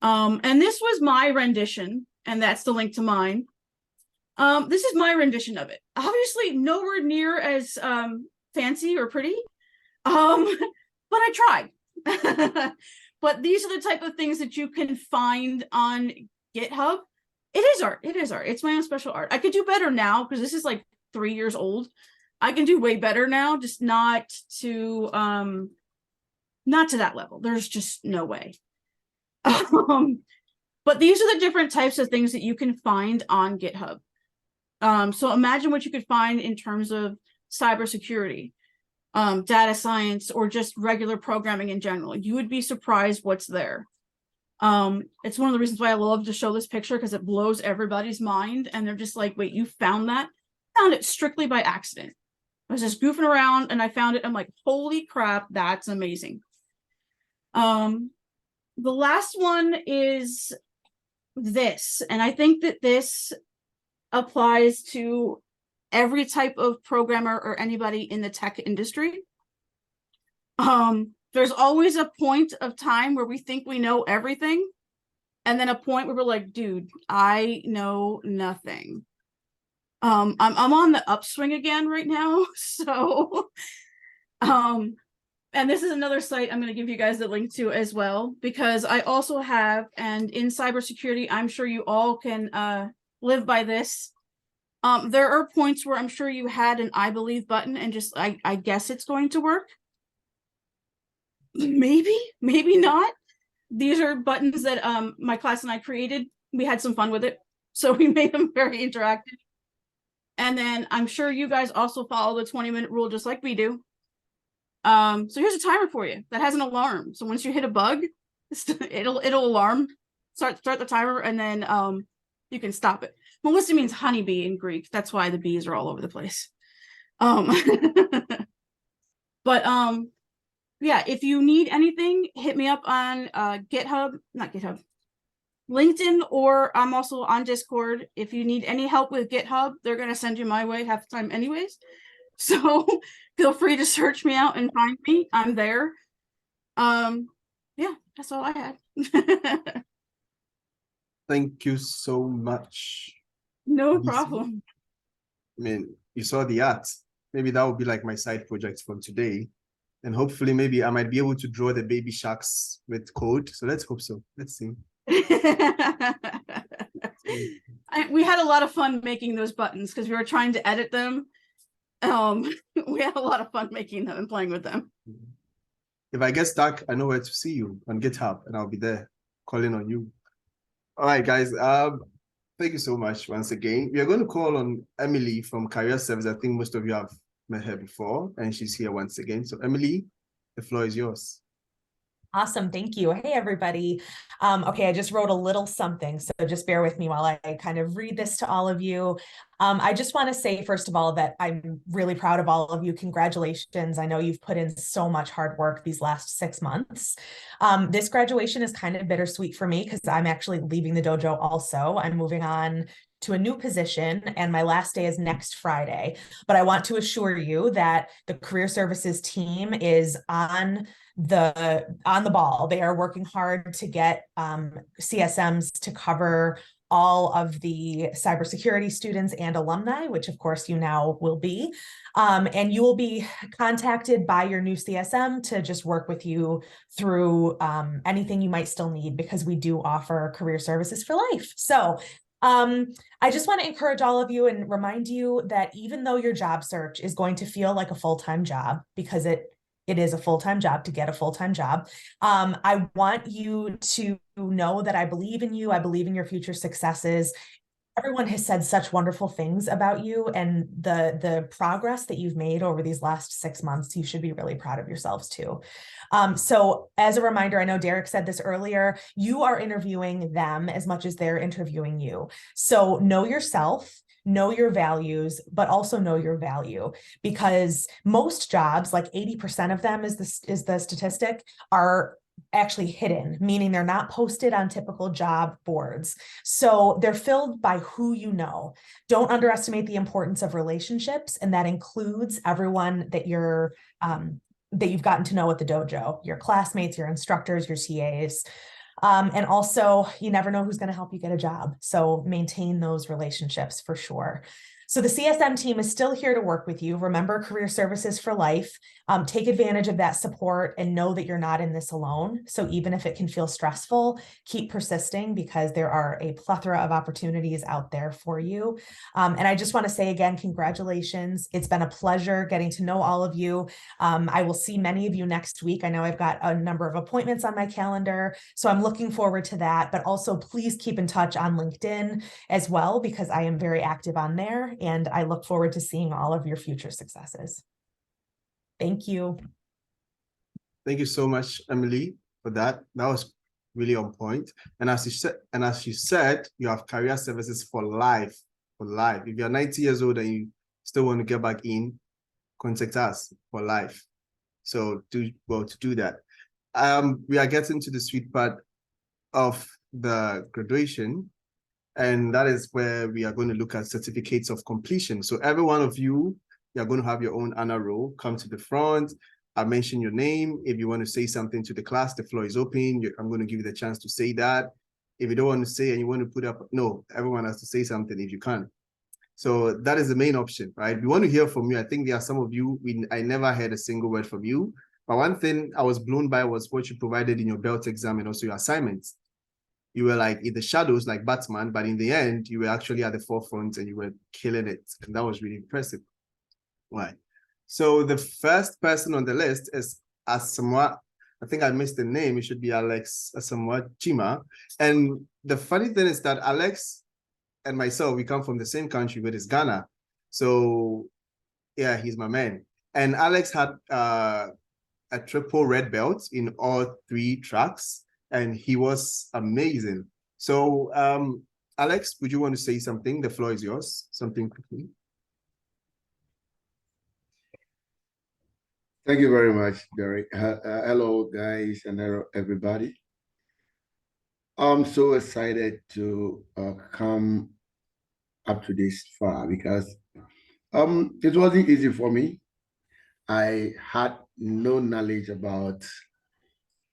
And this was my rendition, and that's the link to mine. This is my rendition of it. Obviously nowhere near as fancy or pretty, but I tried. But these are the type of things that you can find on GitHub. It is art. It is art. It's my own special art. I could do better now because this is like 3 years old. I can do way better now, just not to that level. There's just no way. But these are the different types of things that you can find on GitHub. So imagine what you could find in terms of cybersecurity, data science, or just regular programming in general. You would be surprised what's there. It's one of the reasons why I love to show this picture, because it blows everybody's mind, and they're just like, wait, you found that? I found it strictly by accident. I was just goofing around and I found it. I'm like, holy crap, that's amazing. The last one is this, and I think that this applies to every type of programmer or anybody in the tech industry. There's always a point of time where we think we know everything, and then a point where we're like, dude, I know nothing. I'm on the upswing again right now, so and this is another site I'm going to give you guys the link to as well, because I also have, and in cybersecurity, I'm sure you all can live by this. There are points where I'm sure you had an I believe button and just, I guess it's going to work. Maybe not. These are buttons that my class and I created. We had some fun with it, so we made them very interactive. And then I'm sure you guys also follow the 20-minute rule just like we do. So here's a timer for you that has an alarm. So once you hit a bug, it'll alarm, start the timer, and then you can stop it. Melissa means honeybee in Greek. That's why the bees are all over the place. But yeah, if you need anything, hit me up on LinkedIn, or I'm also on Discord. If you need any help with GitHub, they're gonna send you my way half the time anyways. So feel free to search me out and find me. I'm there. Yeah, that's all I had. Thank you so much. No problem. I mean, you saw the art. Maybe that would be like my side project from today. And hopefully maybe I might be able to draw the baby sharks with code. So let's hope so. Let's see. We had a lot of fun making those buttons because we were trying to edit them. We had a lot of fun making them and playing with them. If I get stuck, I know where to see you on GitHub, and I'll be there calling on you. All right, guys. Thank you so much once again. We are going to call on Emily from Career Service. I think most of you have met her before, and she's here once again. So Emily, the floor is yours. Awesome. Thank you. Hey, everybody. Okay, I just wrote a little something, so just bear with me while I kind of read this to all of you. I just want to say, first of all, that I'm really proud of all of you. Congratulations. I know you've put in so much hard work these last 6 months. This graduation is kind of bittersweet for me because I'm actually leaving the dojo also. I'm moving on to a new position, and my last day is next Friday. But I want to assure you that the Career Services team is on the ball. They are working hard to get CSMs to cover all of the cybersecurity students and alumni, which of course you now will be. And you will be contacted by your new CSM to just work with you through anything you might still need, because we do offer career services for life. So I just want to encourage all of you and remind you that even though your job search is going to feel like a full-time job, because it is a full-time job to get a full-time job, I want you to know that I believe in you. I believe in your future successes. everyone has said such wonderful things about you and the progress that you've made over these last 6 months. You should be really proud of yourselves too. So as a reminder, I know Derek said this earlier, you are interviewing them as much as they're interviewing you. So know yourself, know your values, but also know your value, because most jobs, like 80% of them is the statistic, are actually hidden, meaning they're not posted on typical job boards. So they're filled by who you know. Don't underestimate the importance of relationships, and that includes everyone that you've gotten to know at the dojo, your classmates, your instructors, your TAs. And also, you never know who's going to help you get a job. So maintain those relationships for sure. So the CSM team is still here to work with you. Remember, career services for life. Take advantage of that support and know that you're not in this alone. So even if it can feel stressful, keep persisting, because there are a plethora of opportunities out there for you. And I just want to say again, congratulations. It's been a pleasure getting to know all of you. I will see many of you next week. I know I've got a number of appointments on my calendar, so I'm looking forward to that. But also please keep in touch on LinkedIn as well, because I am very active on there, and I look forward to seeing all of your future successes. Thank you. Thank you so much, Emily, for that. That was really on point. And as you said, you have career services for life. For life. If you're 90 years old and you still want to get back in, contact us for life. So to do that. We are getting to the sweet part of the graduation, and that is where we are going to look at certificates of completion. So every one of you are going to have your own honor roll. Come to the front. I'll mention your name. If you want to say something to the class, the floor is open. I'm going to give you the chance to say that. If you don't want to say and you want to put up, no, everyone has to say something if you can. So that is the main option, right? We want to hear from you. I think there are some of you, I never heard a single word from you. But one thing I was blown by was what you provided in your belt exam and also your assignments. You were like in the shadows like Batman, but in the end, you were actually at the forefront and you were killing it. And that was really impressive. Right. So the first person on the list is Asamoah. I think I missed the name. It should be Alex Asamoah Chima. And the funny thing is that Alex and myself, we come from the same country, which is Ghana. So yeah, he's my man. And Alex had a triple red belt in all 3 tracks, and he was amazing. So Alex, would you want to say something? The floor is yours. Something quickly. Thank you very much, Derek. Hello, guys, and hello, everybody. I'm so excited to come up to this far, because it wasn't easy for me. I had no knowledge about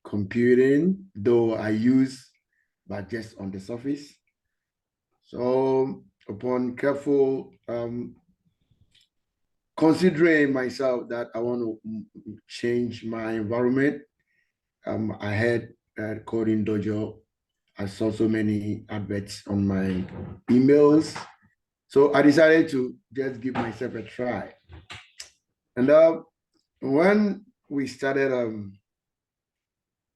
computing, though I use, but just on the surface. So upon careful considering myself that I want to change my environment, I had Coding Dojo. I saw so many adverts on my emails. So I decided to just give myself a try. And when we started,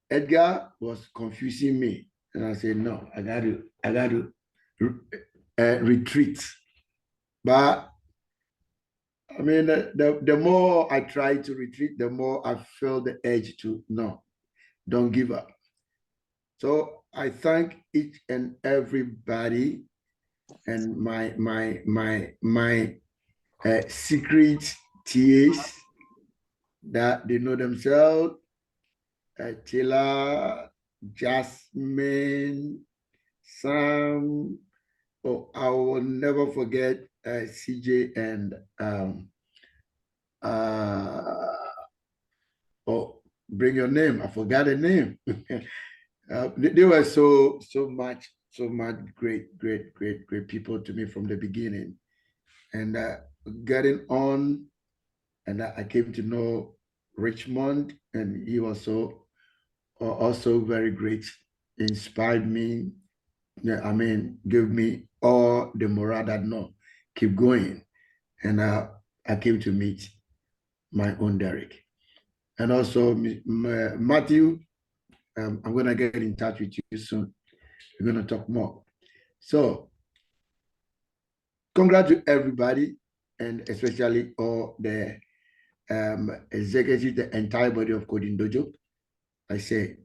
Edgar was confusing me. And I said, no, I got to retreat. But I mean, the more I try to retreat, the more I feel the urge to, no, don't give up. So I thank each and everybody, and my secret TAs that they know themselves, Taylor, Jasmine, Sam. Oh, I will never forget CJ and bring your name. I forgot the name. They were so much great people to me from the beginning, and getting on, and I came to know Richmond, and he was also very great, inspired me. Yeah, I mean, give me all the morale that no, keep going, and I came to meet my own Derek, and also Matthew. I'm gonna get in touch with you soon. We're gonna talk more. So congratulate everybody, and especially all the executives, the entire body of Coding Dojo. I say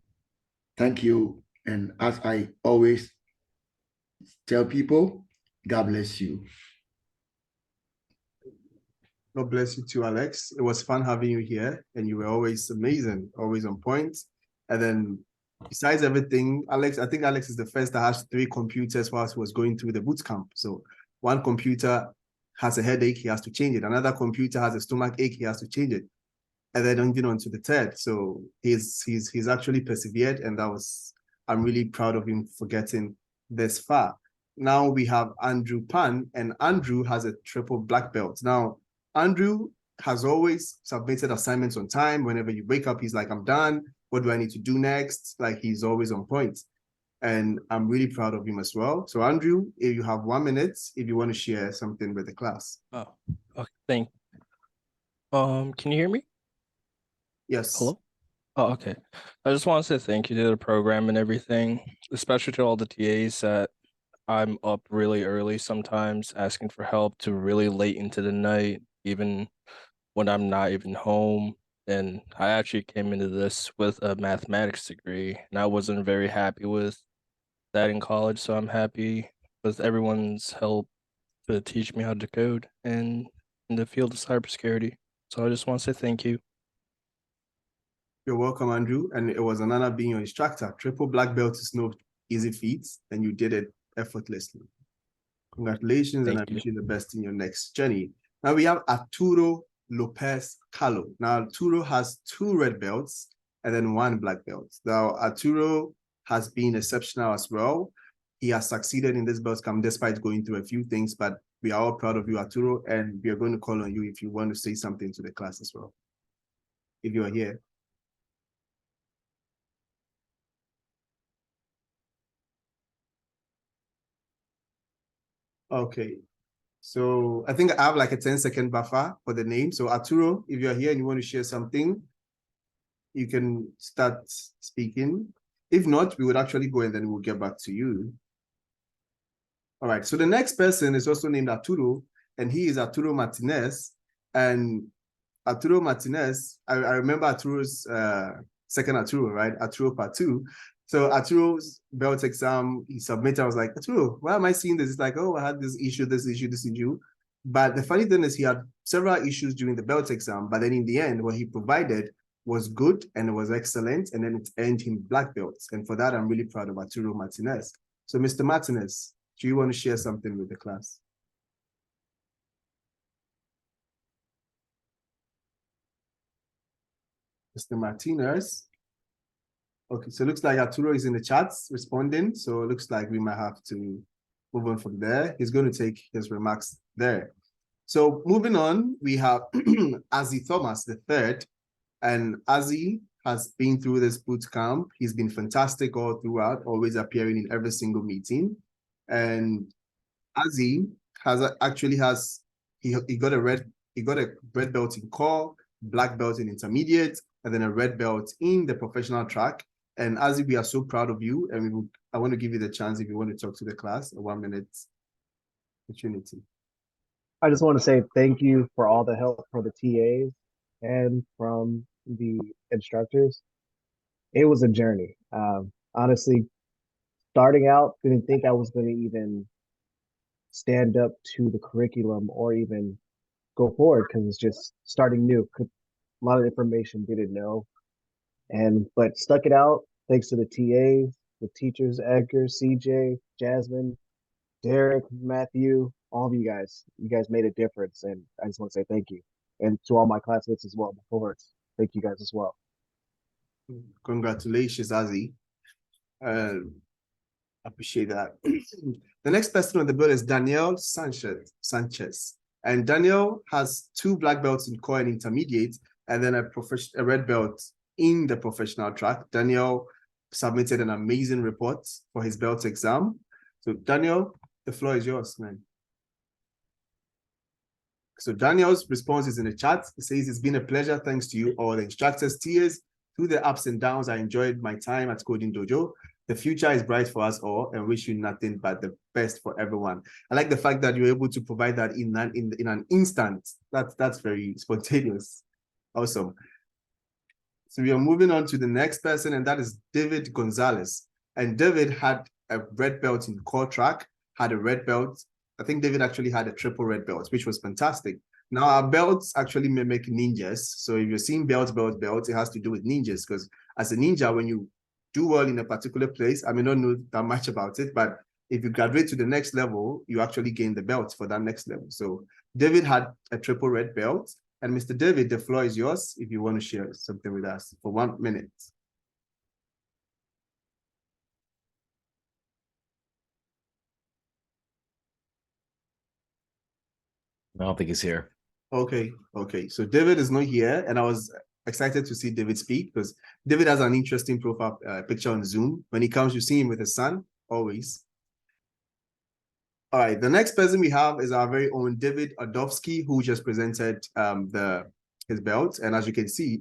thank you, and as I always tell people, God bless you. God bless you too, Alex. It was fun having you here, and you were always amazing, always on point. And then, besides everything, Alex, I think Alex is the first that has 3 computers whilst he was going through the boot camp. So one computer has a headache, he has to change it. Another computer has a stomach ache, he has to change it. And then even on to the third. So he's actually persevered, and I'm really proud of him for getting this far. Now we have Andrew Pan, and Andrew has a triple black belt. Now, Andrew has always submitted assignments on time. Whenever you wake up, he's like, I'm done. What do I need to do next? Like, he's always on point. And I'm really proud of him as well. So Andrew, if you have 1 minute, if you want to share something with the class. Oh, okay, can you hear me? Yes. Hello? Oh, okay. I just want to say thank you to the program and everything, especially to all the TAs that I'm up really early sometimes asking for help to really late into the night, even when I'm not even home. And I actually came into this with a mathematics degree, and I wasn't very happy with that in college. So I'm happy with everyone's help to teach me how to code and in the field of cybersecurity. So I just want to say thank you. You're welcome, Andrew. And it was an honor being your instructor. Triple black belt is no easy feat, and you did it effortlessly. Congratulations, and I wish you the best in your next journey. Now we have Arturo Lopez Calo. Now Arturo has 2 red belts and then 1 black belt. Now Arturo has been exceptional as well. He has succeeded in this belt camp despite going through a few things, but we are all proud of you, Arturo, and we are going to call on you if you want to say something to the class as well, if you are here. Okay, so I think I have like a 10-second buffer for the name. So Arturo, if you're here and you want to share something, you can start speaking. If not, we would actually go and then we'll get back to you. All right, so the next person is also named Arturo, and he is Arturo Martinez. And Arturo Martinez, I remember Arturo's second Arturo, right? Arturo Part 2. So Arturo's belt exam, he submitted. I was like, Arturo, why am I seeing this? It's like, oh, I had this issue, this issue, this issue. But the funny thing is he had several issues during the belt exam, but then in the end, what he provided was good and it was excellent, and then it earned him black belts. And for that, I'm really proud of Arturo Martinez. So Mr. Martinez, do you want to share something with the class? Mr. Martinez. Okay, so it looks like Arturo is in the chats responding. So it looks like we might have to move on from there. He's going to take his remarks there. So moving on, we have Azzy Thomas the third. And Azzy has been through this boot camp. He's been fantastic all throughout, always appearing in every single meeting. And Azzy he got a red belt in core, black belt in intermediate, and then a red belt in the professional track. And Azzy, we are so proud of you, and I want to give you the chance if you want to talk to the class, a 1 minute opportunity. I just want to say thank you for all the help from the TAs and from the instructors. It was a journey. Honestly, starting out, didn't think I was going to even stand up to the curriculum or even go forward because it's just starting new. A lot of information didn't know. But stuck it out thanks to the TAs, the teachers, Edgar, CJ, Jasmine, Derek, Matthew, all of you guys. You guys made a difference, and I just want to say thank you. And to all my classmates as well before, thank you guys as well. Congratulations, Azzy. Appreciate that. The next person on the bill is Daniel Sanchez. And Daniel has 2 black belts in core and intermediate, and then a red belt in the professional track. Daniel submitted an amazing report for his belt exam. So Daniel, the floor is yours, man. So Daniel's response is in the chat. He says, it's been a pleasure thanks to you all the instructors, TAs, through the ups and downs. I enjoyed my time at Coding Dojo. The future is bright for us all, and wish you nothing but the best for everyone. I like the fact that you're able to provide that in an instant. That's very spontaneous. Awesome. So we are moving on to the next person, and that is David Gonzalez. And David had a red belt in core track, had a red belt. I think David actually had a triple red belt, which was fantastic. Now, our belts actually mimic ninjas. So if you're seeing belt, it has to do with ninjas, because as a ninja, when you do well in a particular place, I may not know that much about it, but if you graduate to the next level, you actually gain the belt for that next level. So David had a triple red belt. And Mr. David, the floor is yours if you want to share something with us for 1 minute. I don't think he's here. Okay. So David is not here, and I was excited to see David speak because David has an interesting profile picture on Zoom. When he comes, you see him with his son, always. All right, the next person we have is our very own David Odovsky, who just presented his belt. And as you can see,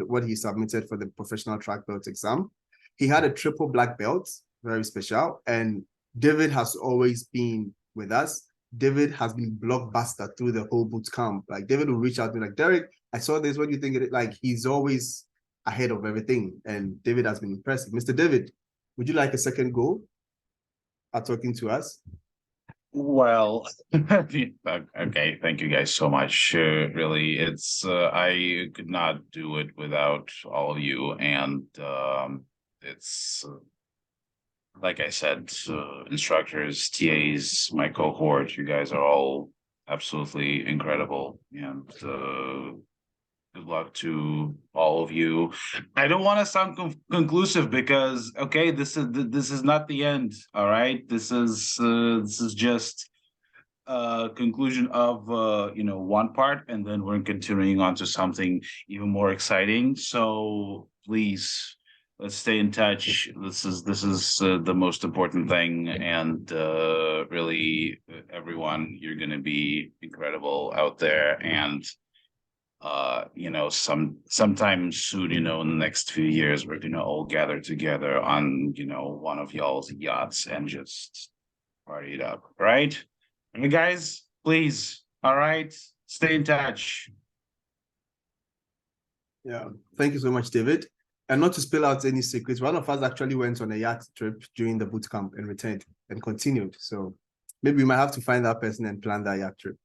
what he submitted for the professional track belt exam, he had a triple black belt, very special. And David has always been with us. David has been blockbuster through the whole boot camp. Like David will reach out to me like, Derek, I saw this. What do you think of it? Like he's always ahead of everything. And David has been impressive. Mr. David, would you like a second go at talking to us? Well, okay, thank you guys so much. Really, it's I could not do it without all of you, and it's like I said, instructors, TAs, my cohort, you guys are all absolutely incredible, and good luck to all of you. I don't want to sound conclusive because okay, this is not the end. All right, this is just a conclusion of one part, and then we're continuing on to something even more exciting. So please, let's stay in touch. This is the most important thing, and really, everyone, you're going to be incredible out there, and sometime soon, in the next few years, we're gonna all gather together on, one of y'all's yachts and just party it up, right? And guys, please, all right, stay in touch. Yeah, thank you so much, David. And not to spill out any secrets, one of us actually went on a yacht trip during the boot camp and returned and continued. So maybe we might have to find that person and plan that yacht trip.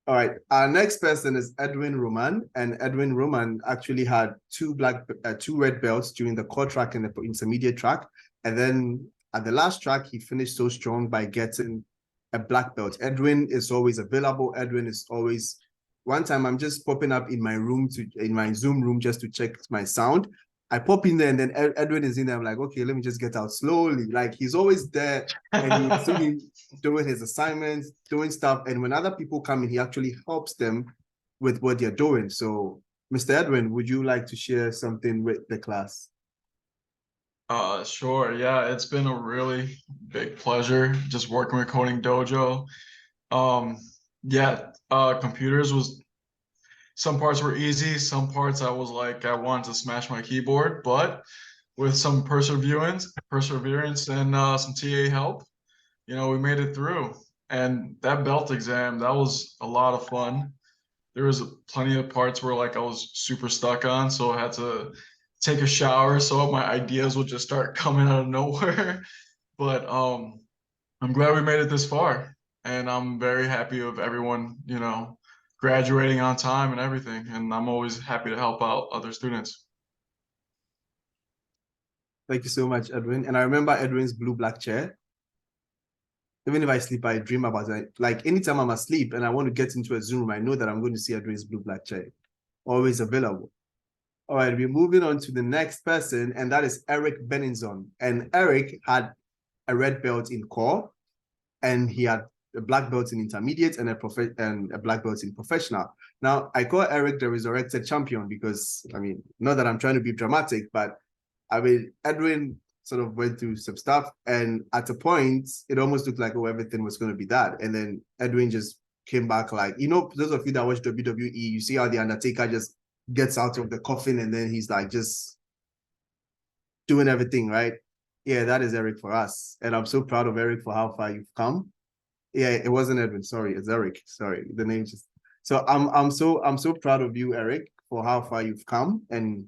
All right, our next person is Edwin Roman, and Edwin Roman actually had two red belts during the core track and the intermediate track, and then at the last track he finished so strong by getting a black belt. Edwin is always available. Edwin is always. One time I'm just popping up in my Zoom room just to check my sound. I pop in there and then Edwin is in there. I'm like, okay, let me just get out slowly. Like he's always there, and you see him doing his assignments, doing stuff. And when other people come in, he actually helps them with what they're doing. So, Mr. Edwin, would you like to share something with the class? Sure. Yeah, it's been a really big pleasure just working with Coding Dojo. Computers was. Some parts were easy. Some parts I was like, I wanted to smash my keyboard, but with some perseverance and some TA help, we made it through. And that belt exam, that was a lot of fun. There was plenty of parts where like I was super stuck on, so I had to take a shower so my ideas would just start coming out of nowhere. But I'm glad we made it this far, and I'm very happy with everyone, graduating on time and everything. And I'm always happy to help out other students. Thank you so much, Edwin. And I remember Edwin's blue-black chair. Even if I sleep, I dream about it. Like anytime I'm asleep and I want to get into a Zoom room, I know that I'm going to see Edwin's blue-black chair. Always available. All right, we're moving on to the next person, and that is Eric Benington. And Eric had a red belt in core, and he had a black belt in intermediate and a black belt in professional. Now, I call Eric the resurrected champion because, not that I'm trying to be dramatic, but Edwin sort of went through some stuff, and at a point, it almost looked like, everything was going to be that. And then Edwin just came back like, those of you that watch WWE, you see how The Undertaker just gets out of the coffin, and then he's like just doing everything, right? Yeah, that is Eric for us. And I'm so proud of Eric for how far you've come. Yeah, it wasn't Edwin, sorry, it's Eric. Sorry, the name just so I'm so proud of you, Eric, for how far you've come. And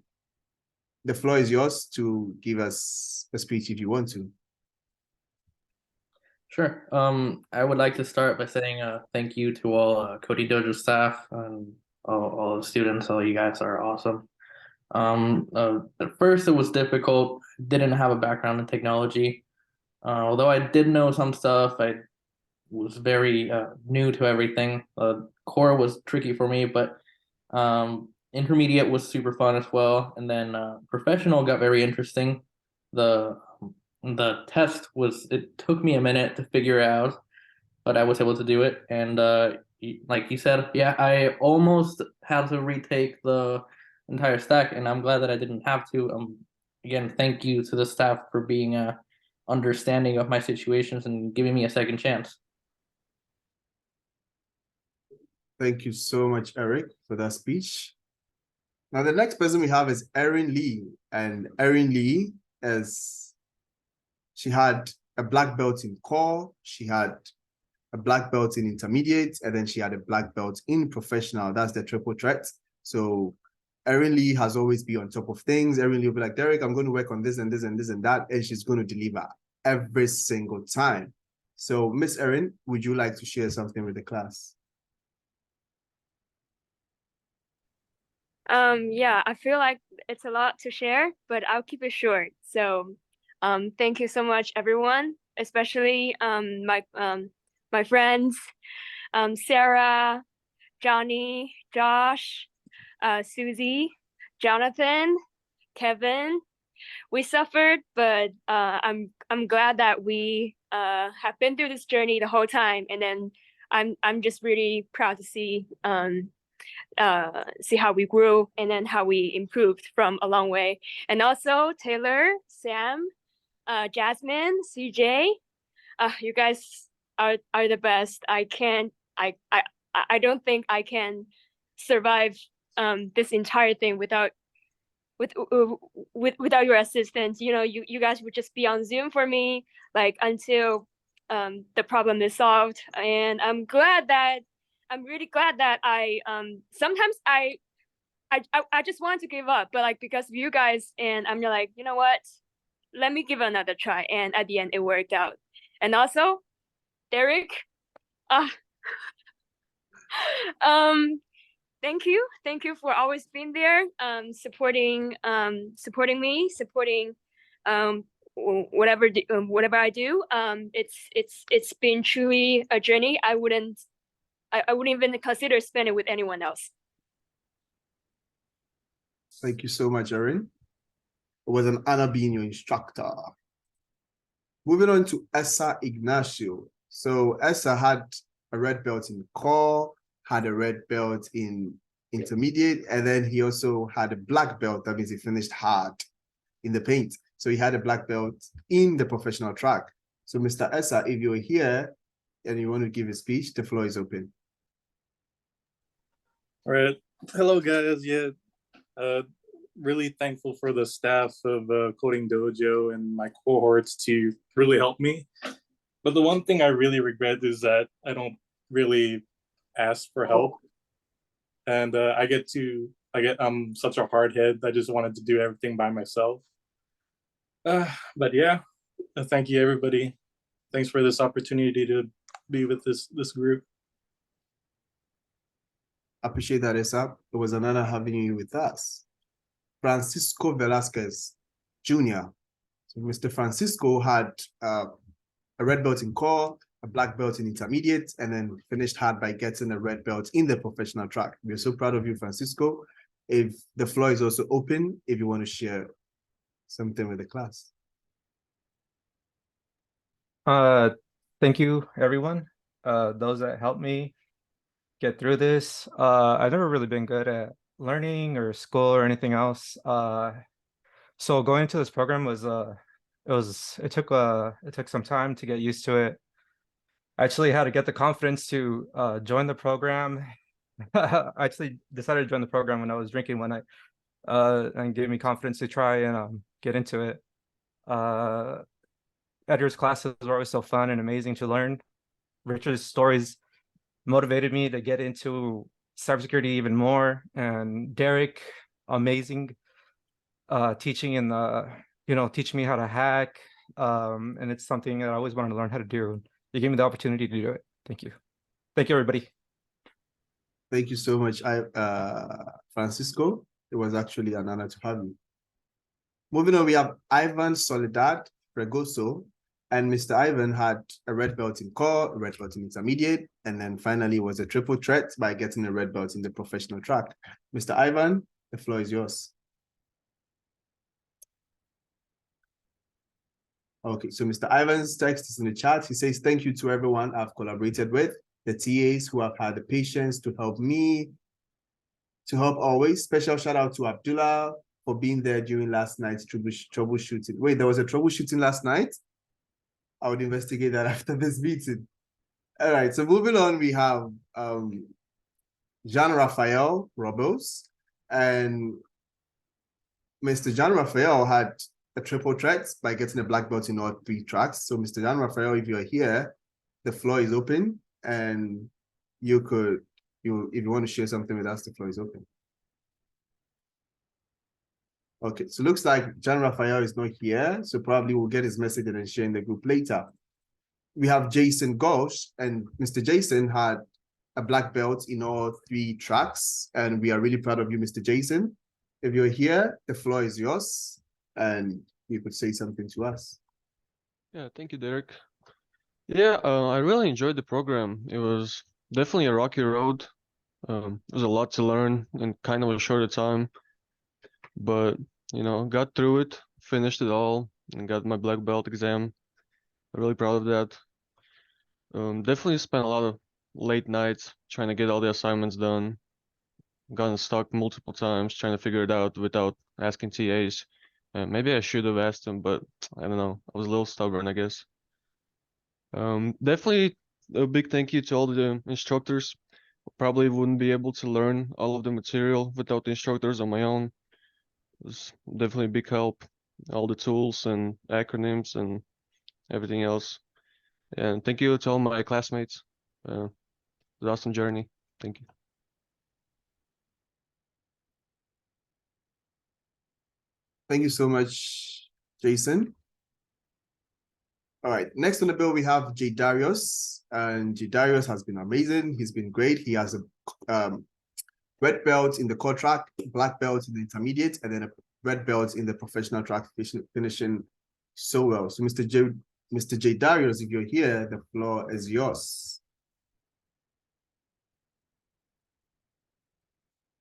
the floor is yours to give us a speech if you want to. Sure. I would like to start by saying thank you to all Coding Dojo staff and all the students. All you guys are awesome. At first it was difficult. Didn't have a background in technology. Although I did know some stuff, I was very new to everything. Core was tricky for me, but intermediate was super fun as well. And then professional got very interesting. The test it took me a minute to figure out, but I was able to do it. And like you said, yeah, I almost had to retake the entire stack, and I'm glad that I didn't have to. Again, thank you to the staff for being understanding of my situations and giving me a second chance. Thank you so much, Eric, for that speech. Now, the next person we have is Erin Lee. And Erin Lee she had a black belt in core, she had a black belt in intermediate, and then she had a black belt in professional. That's the triple threat. So Erin Lee has always been on top of things. Erin Lee will be like, Derek, I'm going to work on this and this and this and that, and she's going to deliver every single time. So Miss Erin, would you like to share something with the class? Yeah, I feel like it's a lot to share, but I'll keep it short. So thank you so much, everyone, especially my friends, Sarah, Johnny, Josh, Susie, Jonathan, Kevin. We suffered, but I'm glad that we have been through this journey the whole time, and then I'm just really proud to see how we grew and then how we improved from a long way. And also Taylor, Sam, Jasmine, CJ, you guys are the best. I don't think I can survive this entire thing without your assistance. You know, you guys would just be on Zoom for me like until the problem is solved. And I'm really glad that I sometimes I just want to give up, but like because of you guys, and I'm like, you know what, let me give it another try, and at the end it worked out. And also Derek, thank you for always being there, supporting me, supporting whatever I do. It's been truly a journey. I wouldn't even consider spending with anyone else. Thank you so much, Erin. It was an honor being your instructor. Moving on to Essa Ignacio. So Essa had a red belt in core, had a red belt in intermediate, and then he also had a black belt. That means he finished hard in the paint. So he had a black belt in the professional track. So Mr. Essa, if you're here and you want to give a speech, the floor is open. All right. Hello, guys. Yeah. Really thankful for the staff of Coding Dojo and my cohorts to really help me. But the one thing I really regret is that I don't really ask for help. And I'm such a hard head. I just wanted to do everything by myself. But yeah, thank you, everybody. Thanks for this opportunity to be with this group. Appreciate that, Essa. It was an honor having you with us. Francisco Velasquez Jr. So Mr. Francisco had a red belt in core, a black belt in intermediate, and then finished hard by getting a red belt in the professional track. We're so proud of you, Francisco. If the floor is also open, if you want to share something with the class. Thank you, everyone. Those that helped me get through this. I've never really been good at learning or school or anything else. So going into this program it took some time to get used to it. I actually had to get the confidence to join the program. I actually decided to join the program when I was drinking one night, and gave me confidence to try and get into it. Edgar's classes were always so fun and amazing to learn. Richard's stories motivated me to get into cybersecurity even more. And Derek, amazing, teaching in the, teaching me how to hack. And it's something that I always wanted to learn how to do. You gave me the opportunity to do it. Thank you. Thank you, everybody. Thank you so much, Francisco. It was actually an honor to have you. Moving on, we have Ivan Soledad Fregoso, and Mr. Ivan had a red belt in core, a red belt in intermediate, and then finally was a triple threat by getting a red belt in the professional track. Mr. Ivan, the floor is yours. Okay, so Mr. Ivan's text is in the chat. He says, thank you to everyone I've collaborated with, the TAs who have had the patience to help me, to help always. Special shout out to Abdullah for being there during last night's troubleshooting. Wait, there was a troubleshooting last night? I would investigate that after this meeting. All right, so moving on, we have Jean Raphael Robos, and Mr. Jean Raphael had a triple threat by getting a black belt in all 3 tracks. So Mr. Jean Raphael, if you're here, the floor is open, and if you want to share something with us, the floor is open. Okay, so looks like Jean Raphael is not here, so probably we'll get his message and then share in the group later. We have Jason Gosh, and Mr. Jason had a black belt in all 3 tracks, and we are really proud of you, Mr. Jason. If you're here, the floor is yours, and you could say something to us. Yeah, thank you, Derek. Yeah, I really enjoyed the program. It was definitely a rocky road. There was a lot to learn in kind of a shorter time, but got through it, finished it all, and got my black belt exam. I'm really proud of that. Definitely spent a lot of late nights trying to get all the assignments done. Gotten stuck multiple times trying to figure it out without asking TAs. Maybe I should have asked them, but I don't know. I was a little stubborn, I guess. Definitely a big thank you to all the instructors. Probably wouldn't be able to learn all of the material without the instructors on my own. It was definitely a big help. All the tools and acronyms and everything else. And thank you to all my classmates. It was an awesome journey. Thank you. Thank you so much, Jason. All right, next on the bill, we have J. Darius, and J. Darius has been amazing. He's been great. He has a red belt in the core track, black belt in the intermediate, and then a red belt in the professional track, finishing so well. So Mr. J. Darius, if you're here, the floor is yours.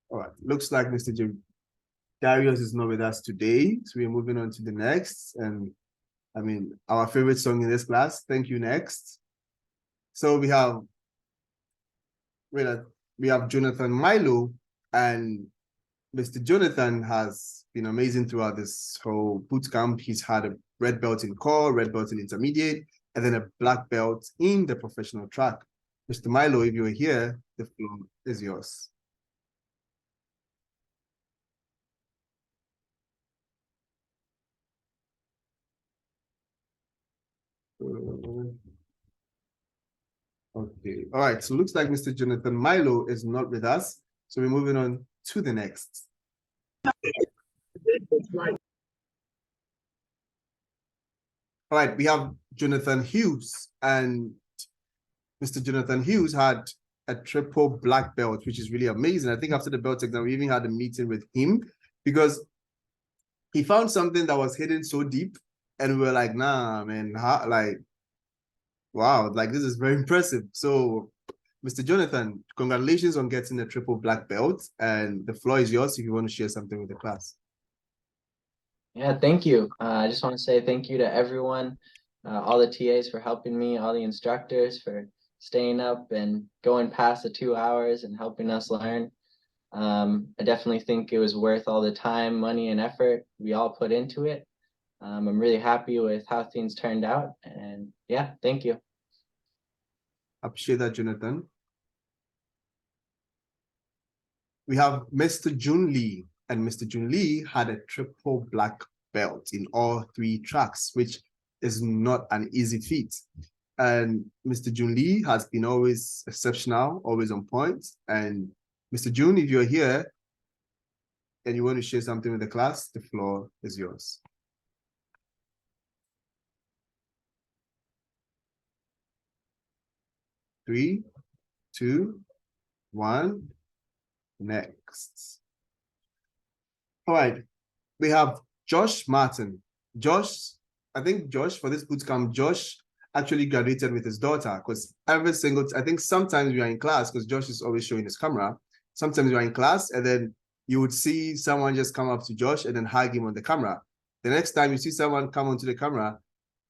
All right, looks like Mr. J. Darius is not with us today, so we're moving on to the next. And I mean, our favorite song in this class, Thank You Next. So we have Jonathan Milo, and Mr. Jonathan has been amazing throughout this whole boot camp. He's had a red belt in core, red belt in intermediate, and then a black belt in the professional track. Mr. Milo, if you're here, the floor is yours. Okay, all right, so looks like Mr. Jonathan Milo is not with us, so we're moving on to the next. All right, we have Jonathan Hughes, and Mr. Jonathan Hughes had a triple black belt, which is really amazing. I think after the belt exam, we even had a meeting with him because he found something that was hidden so deep, and we were like, nah, man, wow, like this is very impressive. So, Mr. Jonathan, congratulations on getting a triple black belt, and the floor is yours if you want to share something with the class. Yeah, thank you. I just want to say thank you to everyone, all the TAs for helping me, all the instructors for staying up and going past the 2 hours and helping us learn. I definitely think it was worth all the time, money, and effort we all put into it. I'm really happy with how things turned out, and yeah, thank you. Appreciate that, Jonathan. We have Mr. Jun Lee, and Mr. Jun Lee had a triple black belt in all 3 tracks, which is not an easy feat. And Mr. Jun Lee has been always exceptional, always on point. And Mr. Jun, if you're here and you want to share something with the class, the floor is yours. Three, two, one, next. All right, we have Josh Martin. Josh, I think Josh, for this bootcamp, Josh actually graduated with his daughter, because every single, I think sometimes we are in class, because Josh is always showing his camera. Sometimes you are in class and then you would see someone just come up to Josh and then hug him on the camera. The next time you see someone come onto the camera,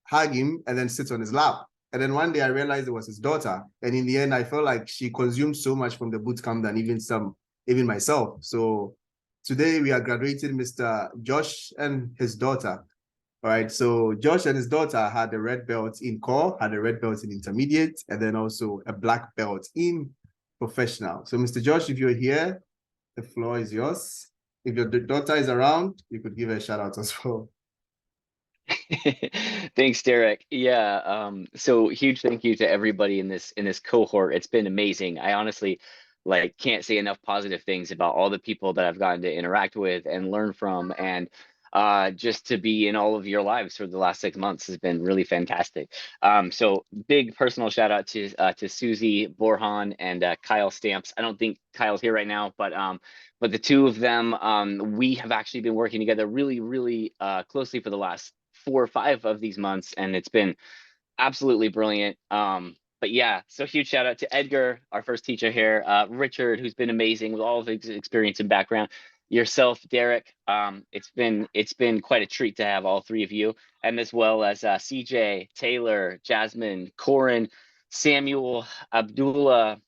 hug him and then sit on his lap. And then one day I realized it was his daughter. And in the end, I felt like she consumed so much from the bootcamp than even myself. So today we are graduating Mr. Josh and his daughter. All right, so Josh and his daughter had a red belt in core, had a red belt in intermediate, and then also a black belt in professional. So Mr. Josh, if you're here, the floor is yours. If your daughter is around, you could give her a shout out as well. Thanks, Derek. Yeah, so huge thank you to everybody in this cohort. It's been amazing. I honestly can't say enough positive things about all the people that I've gotten to interact with and learn from, and just to be in all of your lives for the last 6 months has been really fantastic. So big personal shout out to Susie Borhan and Kyle Stamps. I don't think Kyle's here right now, but the two of them, we have actually been working together really closely for the last 4 or 5 of these months, and it's been absolutely brilliant. But yeah, so huge shout out to Edgar, our first teacher here, Richard, who's been amazing with all of his experience and background, yourself, Derek. It's been quite a treat to have all 3 of you, and as well as CJ, Taylor, Jasmine, Corin, Samuel, Abdullah,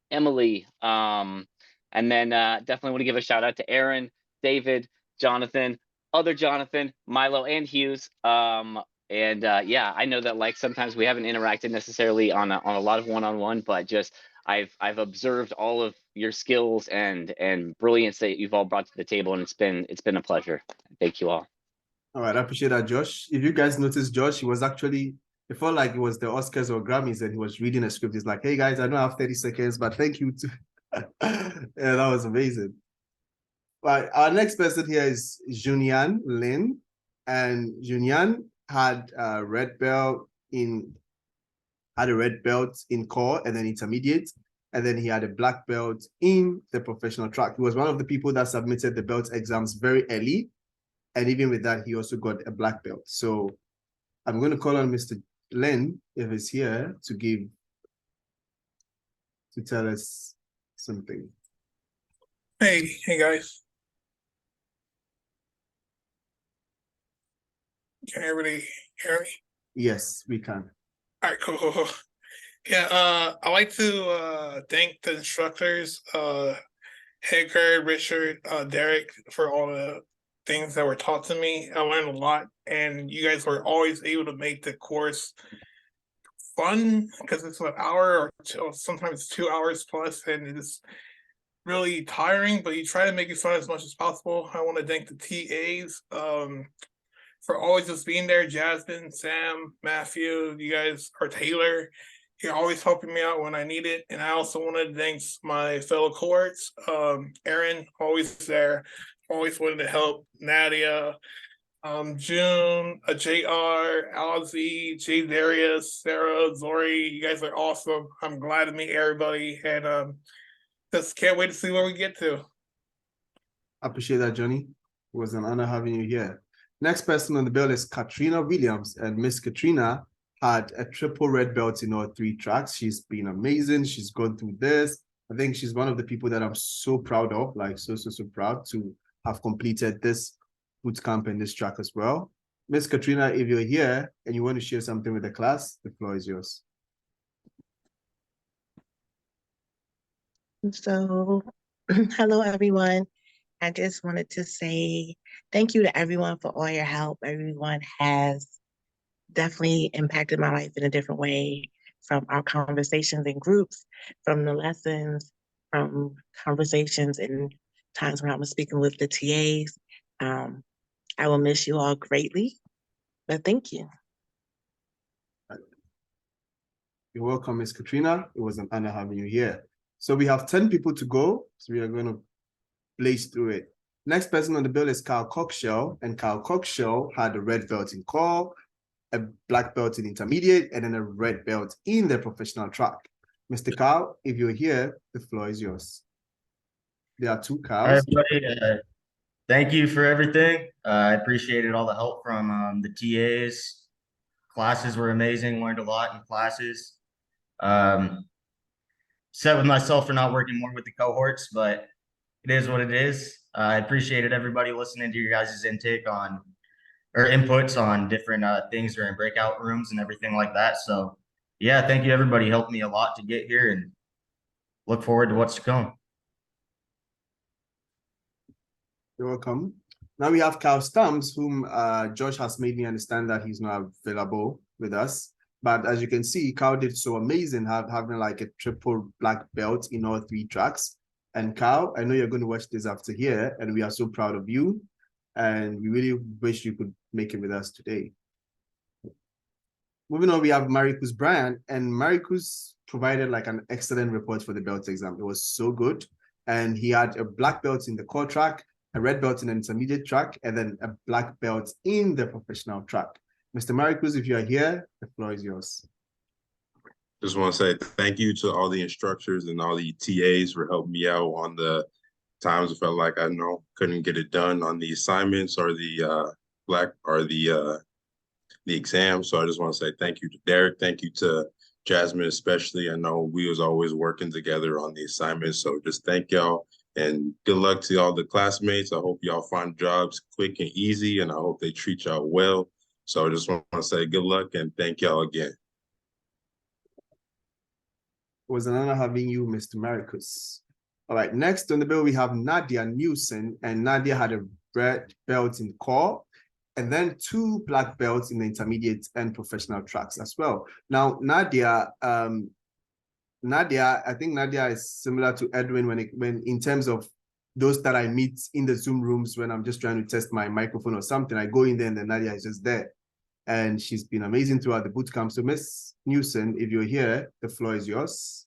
Emily, and then definitely want to give a shout out to Aaron, David, Jonathan, other Jonathan, Milo, and Hughes. Yeah, I know that sometimes we haven't interacted necessarily on a lot of one-on-one, but just I've observed all of your skills and brilliance that you've all brought to the table, and it's been a pleasure. Thank you all. All right, I appreciate that, Josh. If you guys noticed, Josh, he was actually, it felt like it was the Oscars or Grammys and he was reading a script. He's like, hey guys, I don't have 30 seconds, but thank you. Yeah, that was amazing. Right, our next person here is Junian Lin, and Junian had a red belt in core and then intermediate, and then he had a black belt in the professional track. He was one of the people that submitted the belt exams very early, and even with that, he also got a black belt. So I'm going to call on Mr. Lin, if he's here, to tell us something. Hey guys. Can everybody hear me? Yes, we can. All right, cool. Yeah, I'd like to thank the instructors, Edgar, Richard, Derek, for all the things that were taught to me. I learned a lot, and you guys were always able to make the course fun, because it's an hour or two, sometimes 2 hours plus, and it's really tiring, but you try to make it fun as much as possible. I want to thank the TAs for always just being there. Jasmine, Sam, Matthew, you guys, or Taylor, you're always helping me out when I need it. And I also want to thank my fellow cohorts. Aaron, always there, always wanted to help. Nadia, June, JR, Alzi, J Darius, Sarah, Zori, you guys are awesome. I'm glad to meet everybody, and just can't wait to see where we get to. I appreciate that, Johnny. It was an honor having you here. Next person on the bill is Katrina Williams, and Miss Katrina had a triple red belt in all 3 tracks. She's been amazing. She's gone through this. I think she's one of the people that I'm so proud of, so proud to have completed this bootcamp in this track as well. Miss Katrina, if you're here and you want to share something with the class, the floor is yours. So, hello everyone. I just wanted to say thank you to everyone for all your help. Everyone has definitely impacted my life in a different way, from our conversations in groups, from the lessons, from conversations and times when I was speaking with the TAs. I will miss you all greatly, but thank you. You're welcome, Miss Katrina. It was an honor having you here. So we have 10 people to go. So we are going to blaze through it. Next person on the bill is Kyle Cockshell, and Kyle Cockshell had a red belt in core, a black belt in intermediate, and then a red belt in the professional track. Mr. Kyle, if you're here, the floor is yours. There are 2 Hi, Kyles. everybody. Thank you for everything. I appreciated all the help from the TAs. Classes were amazing. Learned a lot in classes. Set with myself for not working more with the cohorts, but it is what it is. I appreciated everybody listening to your guys' intake on or inputs on different things during breakout rooms and everything like that. So yeah, thank you. Everybody helped me a lot to get here and look forward to what's to come. You're welcome. Now we have Kyle Stumps, whom Josh has made me understand that he's not available with us. But as you can see, Kyle did so amazing, having like a triple black belt in all 3 tracks. And Kyle, I know you're going to watch this after here, and we are so proud of you. And we really wish you could make it with us today. Moving on, we have Maricus Bryant, and Maricus provided like an excellent report for the belt exam. It was so good. And he had a black belt in the core track, a red belt in the intermediate track, and then a black belt in the professional track. Mr. Maricus, if you are here, the floor is yours. Just want to say thank you to all the instructors and all the TAs for helping me out on the times I felt like I couldn't get it done on the assignments or the the exam. So I just want to say thank you to Derek. Thank you to Jasmine, especially. I know we was always working together on the assignments. So just thank y'all and good luck to all the classmates. I hope y'all find jobs quick and easy, and I hope they treat y'all well. So I just want to say good luck and thank y'all again. It was an honor having you, Mr. Maricus. All right, next on the bill, we have Nadia Newson, and Nadia had a red belt in core, and then 2 black belts in the intermediate and professional tracks as well. Now, Nadia, I think Nadia is similar to Edwin when in terms of those that I meet in the Zoom rooms when I'm just trying to test my microphone or something. I go in there and then Nadia is just there. And she's been amazing throughout the boot camp. So Miss Newson, if you're here, the floor is yours.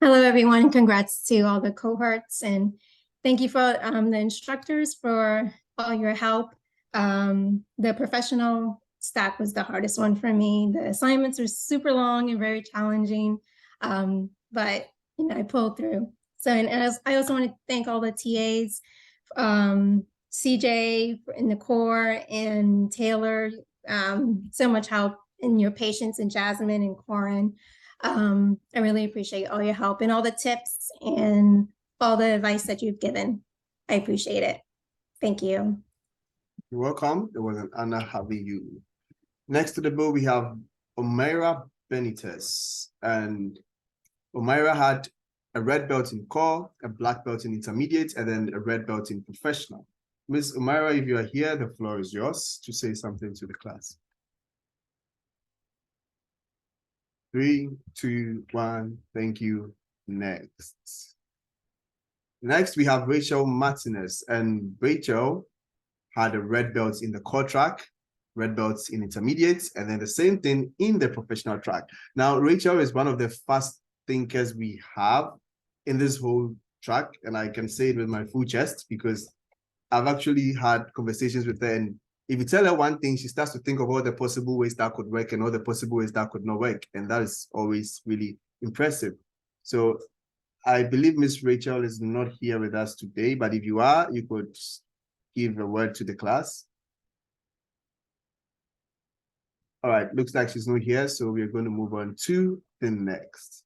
Hello, everyone. Congrats to all the cohorts, and thank you for the instructors for all your help. The professional stack was the hardest one for me. The assignments were super long and very challenging, but I pulled through. So, and I also want to thank all the TAs, CJ in the core and Taylor, so much help in your patience, and Jasmine and Corin. I really appreciate all your help and all the tips and all the advice that you've given. I appreciate it. Thank you. You're welcome. It was an honor having you. Next to the bill, we have Omaira Benitez. And Omaira had a red belt in core, a black belt in intermediate, and then a red belt in professional. Ms. Omaira, if you are here, the floor is yours to say something to the class. 3, 2, 1. Thank you. Next. Next, we have Rachel Martinez, and Rachel had a red belt in the core track, red belts in intermediate, and then the same thing in the professional track. Now, Rachel is one of the fast thinkers we have in this whole track, and I can say it with my full chest because I've actually had conversations with her, and if you tell her one thing, she starts to think of all the possible ways that could work and all the possible ways that could not work. And that is always really impressive. So I believe Miss Rachel is not here with us today, but if you are, you could give a word to the class. All right, looks like she's not here, so we're going to move on to the next.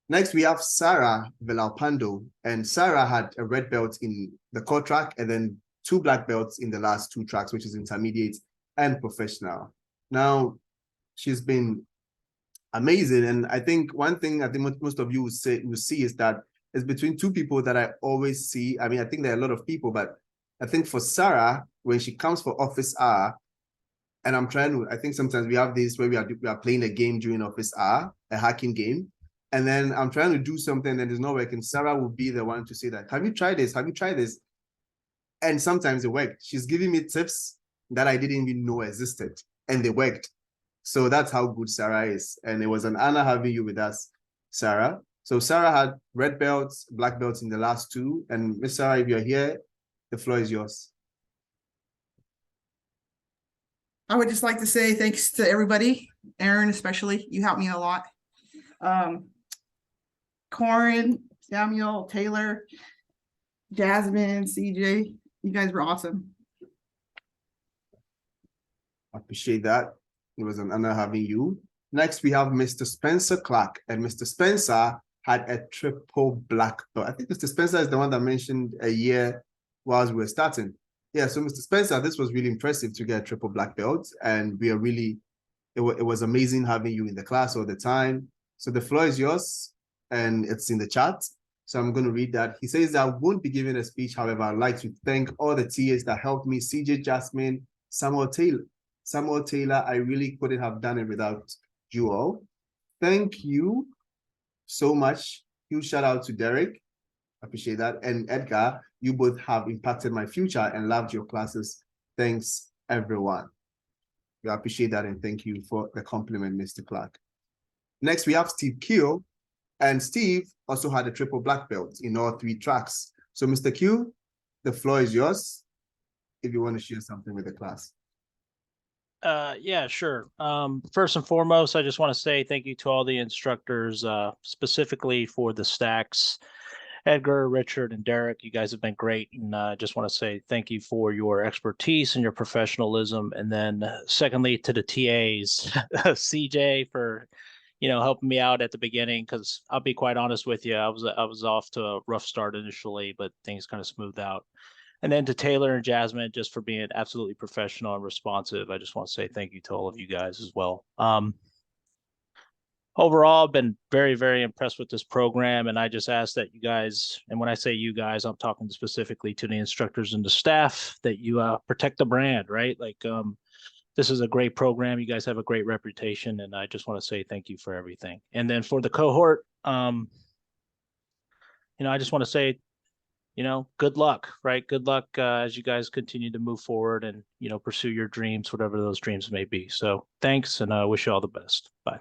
Next, we have Sarah Velalpando, and Sarah had a red belt in the core track and then 2 black belts in the last 2 tracks, which is intermediate and professional. Now, she's been amazing. And I think one thing I think most of you will see is that it's between 2 people that I always see. I mean, I think there are a lot of people, but I think for Sarah, when she comes for office hour, and I think sometimes we have this where we are playing a game during office hour, a hacking game. And then I'm trying to do something that is not working. Sarah will be the one to say that, have you tried this? Have you tried this? And sometimes it worked. She's giving me tips that I didn't even know existed. and they worked. So that's how good Sarah is. And it was an honor having you with us, Sarah. So Sarah had red belts, black belts in the last two. And Miss Sarah, if you're here, the floor is yours. I would just like to say thanks to everybody, Aaron especially. You helped me a lot. Corin, Samuel, Taylor, Jasmine, CJ, you guys were awesome. I appreciate that. It was an honor having you. Next, we have Mr. Spencer Clark, and Mr. Spencer had a triple black belt. I think Mr. Spencer is the one that mentioned a year whilst we were starting. Yeah, so Mr. Spencer, this was really impressive to get a triple black belt, and we are really, it was amazing having you in the class all the time. So the floor is yours, and it's in the chat. So I'm going to read that. He says that I won't be giving a speech. However, I'd like to thank all the TAs that helped me, CJ, Jasmine, Samuel Taylor, I really couldn't have done it without you all. Thank you so much. Huge shout out to Derek. I appreciate that. And Edgar, you both have impacted my future and loved your classes. Thanks, everyone. We appreciate that and thank you for the compliment, Mr. Clark. Next, we have Steve Keel. And Steve also had a triple black belt in all 3 tracks. So Mr. Q, the floor is yours if you want to share something with the class. Yeah, sure. First and foremost, I just want to say thank you to all the instructors, specifically for the stacks. Edgar, Richard, and Derek, you guys have been great. And I just want to say thank you for your expertise and your professionalism. And then secondly, to the TAs, CJ for, helping me out at the beginning, because I'll be quite honest with you, I was off to a rough start initially, but things kind of smoothed out. And then to Taylor and Jasmine, just for being absolutely professional and responsive. I just want to say thank you to all of you guys as well. Overall, I've been very, very impressed with this program. And I just ask that you guys, and when I say you guys, I'm talking specifically to the instructors and the staff, that you protect the brand, right? This is a great program. You guys have a great reputation. And I just want to say thank you for everything. And then for the cohort, I just want to say, good luck, right? Good luck as you guys continue to move forward and, pursue your dreams, whatever those dreams may be. So thanks, and I wish you all the best. Bye.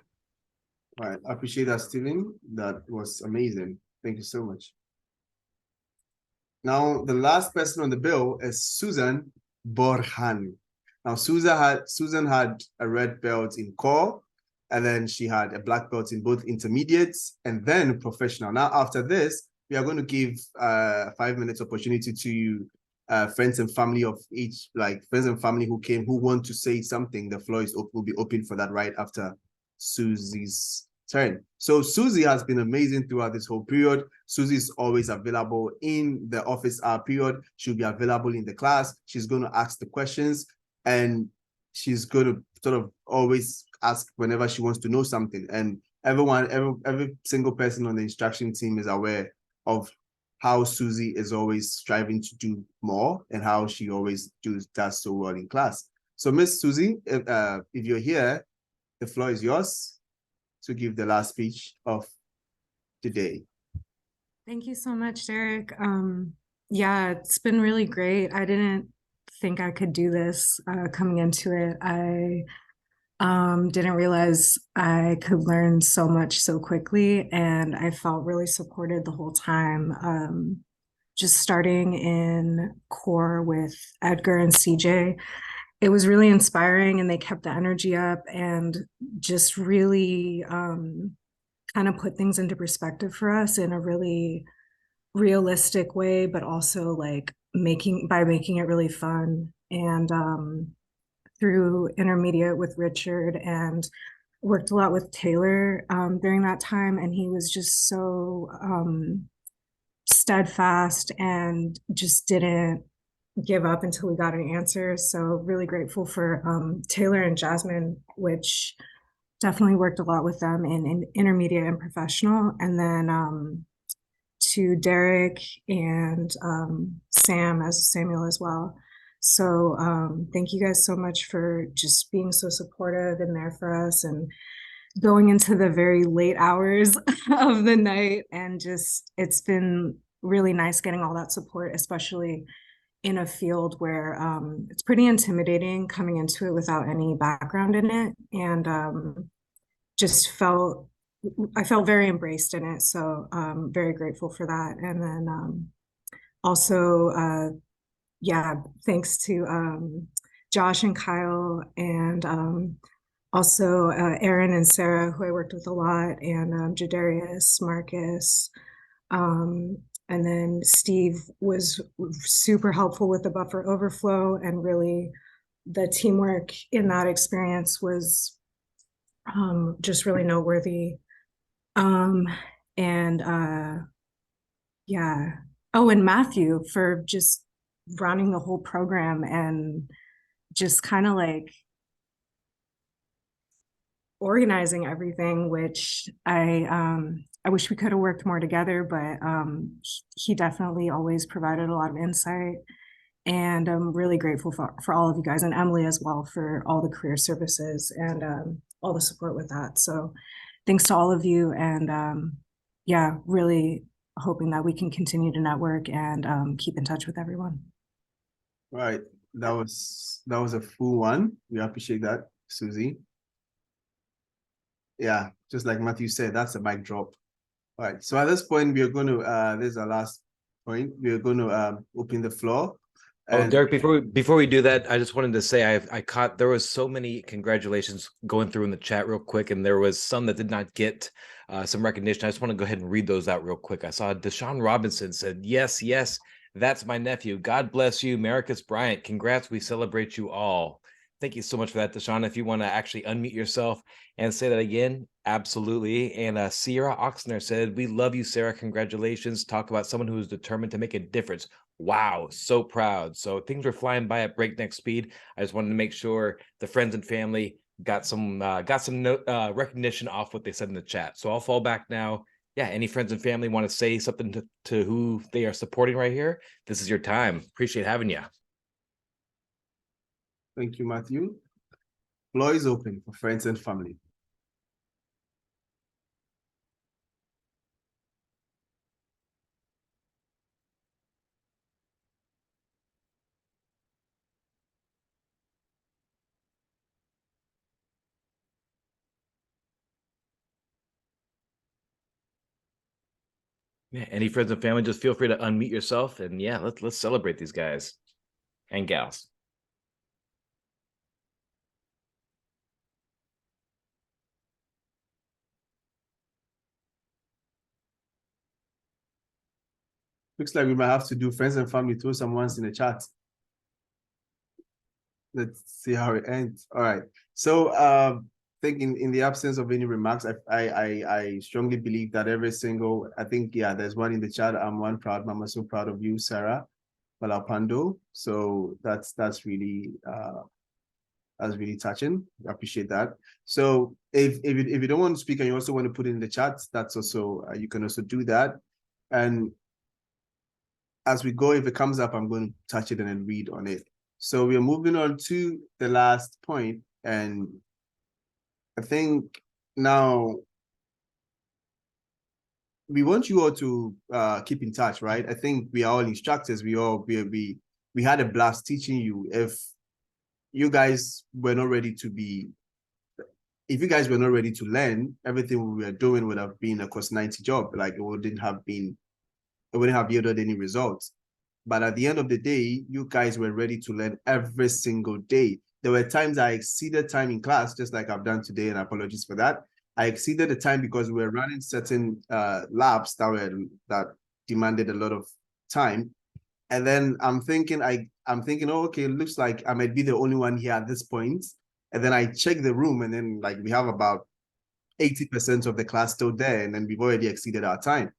All right. I appreciate that, Steven. That was amazing. Thank you so much. Now, the last person on the bill is Susan Borhan. Now, Susan had a red belt in core, and then she had a black belt in both intermediates and then professional. Now, after this, we are going to give 5 minutes opportunity to friends and family of each, friends and family who came, who want to say something. The floor will be open for that right after Susie's turn. So Susie has been amazing throughout this whole period. Susie is always available in the office hour period. She'll be available in the class. She's going to ask the questions, and she's going to sort of always ask whenever she wants to know something. And every single person on the instruction team is aware of how Susie is always striving to do more and how she always does so well in class. So Miss Susie, if you're here, the floor is yours to give the last speech of the day. Thank you so much, Derek. Yeah, it's been really great. I didn't think I could do this coming into it. I didn't realize I could learn so much so quickly, and I felt really supported the whole time. Just starting in core with Edgar and CJ, it was really inspiring, and they kept the energy up and just really kind of put things into perspective for us in a really realistic way, but also making it really fun. And through intermediate with Richard, and worked a lot with Taylor during that time, and he was just so steadfast and just didn't give up until we got an answer. So really grateful for Taylor and Jasmine, which definitely worked a lot with them in intermediate and professional. And then to Derek and Samuel as well. So thank you guys so much for just being so supportive and there for us, and going into the very late hours of the night. And just, it's been really nice getting all that support, especially in a field where it's pretty intimidating coming into it without any background in it, and I felt very embraced in it. So very grateful for that. And then also, yeah, thanks to Josh and Kyle, and also Aaron and Sarah, who I worked with a lot, and Jadarius, Marcus, and then Steve was super helpful with the buffer overflow, and really the teamwork in that experience was just really noteworthy. And yeah. Oh, and Matthew for just running the whole program and just kind of like organizing everything, which I wish we could have worked more together, but he definitely always provided a lot of insight. And I'm really grateful for all of you guys, and Emily as well, for all the career services and all the support with that. So thanks to all of you, and yeah, really hoping that we can continue to network and keep in touch with everyone. Right. That was a full one. We appreciate that, Susie. Yeah, just like Matthew said, that's a mic drop. All right. So at this point, we are going to this is our last point. We are going to open the floor. Oh, Derek, before we do that, I just wanted to say I caught there was so many congratulations going through in the chat real quick, and there was some that did not get some recognition. I just want to go ahead and read those out real quick. I saw Deshaun Robinson said, yes, that's my nephew. God bless you, Marcus Bryant. Congrats. We celebrate you all. Thank you so much for that, Deshaun. If you want to actually unmute yourself and say that again, absolutely. And Sierra Oxner said, we love you, Sarah. Congratulations. Talk about someone who is determined to make a difference. Wow, so proud. So things were flying by at breakneck speed. I just wanted to make sure the friends and family got some recognition off what they said in the chat. So I'll fall back now. Yeah, any friends and family want to say something to who they are supporting right here? This is your time. Appreciate having you. Thank you, Matthew. Floor is open for friends and family. Yeah, any friends and family, just feel free to unmute yourself, and yeah, let's celebrate these guys and gals. Looks like we might have to do friends and family, throw some ones in the chat. Let's see how it ends. All right. So I think in the absence of any remarks, I strongly believe that I think, yeah, there's one in the chat. I'm one proud mama, so proud of you, Sarah Malapando. So that's really touching. I appreciate that. So if you don't want to speak and you also want to put it in the chat, that's also you can also do that. And as we go, if it comes up, I'm going to touch it and then read on it. So we're moving on to the last point, and I think now we want you all to keep in touch, right? I think we are all instructors. We had a blast teaching you. If you guys were not ready to learn, everything we were doing would have been a cost 90 job. Like it wouldn't have yielded any results. But at the end of the day, you guys were ready to learn every single day. There were times I exceeded time in class, just like I've done today, and apologies for that. I exceeded the time because we were running certain labs that demanded a lot of time. And then I'm thinking, oh, okay, it looks like I might be the only one here at this point. And then I check the room, and then like we have about 80% of the class still there, and then we've already exceeded our time.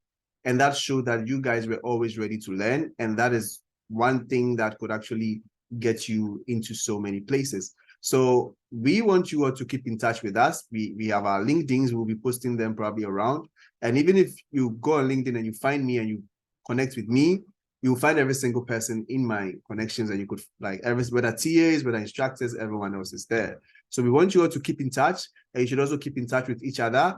And that showed that you guys were always ready to learn. And that is one thing that could actually get you into so many places. So we want you all to keep in touch with us. We have our LinkedIns. We'll be posting them probably around. And even if you go on LinkedIn and you find me and you connect with me, you'll find every single person in my connections, and you could whether TAs, whether instructors, everyone else is there. So we want you all to keep in touch, and you should also keep in touch with each other.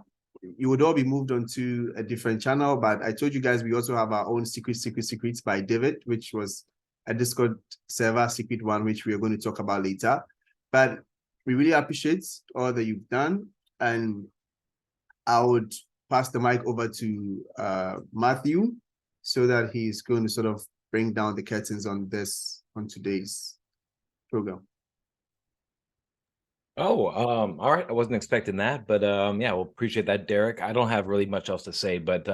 You would all be moved on to a different channel, but I told you guys we also have our own secrets by David, which was a Discord server, secret one, which we are going to talk about later. But we really appreciate all that you've done. And I would pass the mic over to Matthew so that he's going to sort of bring down the curtains on today's program. Oh, all right. I wasn't expecting that, but yeah, we'll appreciate that, Derek. I don't have really much else to say, but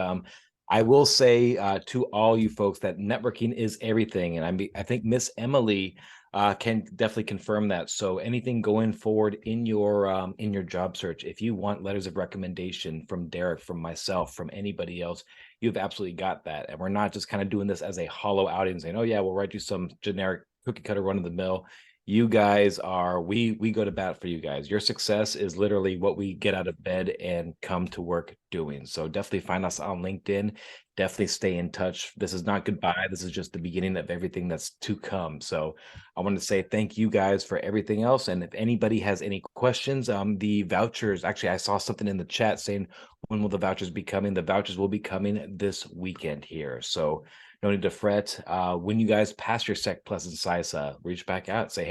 I will say to all you folks that networking is everything, and I think Miss Emily can definitely confirm that. So anything going forward in your job search, if you want letters of recommendation from Derek, from myself, from anybody else, you've absolutely got that. And we're not just kind of doing this as a hollow outing and saying, oh yeah, we'll write you some generic cookie cutter run of the mill. You guys are, we go to bat for you guys. Your success is literally what we get out of bed and come to work doing. So definitely find us on LinkedIn. Definitely stay in touch. This is not goodbye. This is just the beginning of everything that's to come. So I want to say thank you guys for everything else. And if anybody has any questions, the vouchers, actually, I saw something in the chat saying, when will the vouchers be coming? The vouchers will be coming this weekend here. So no need to fret. When you guys pass your Sec Plus and CISA, reach back out, say,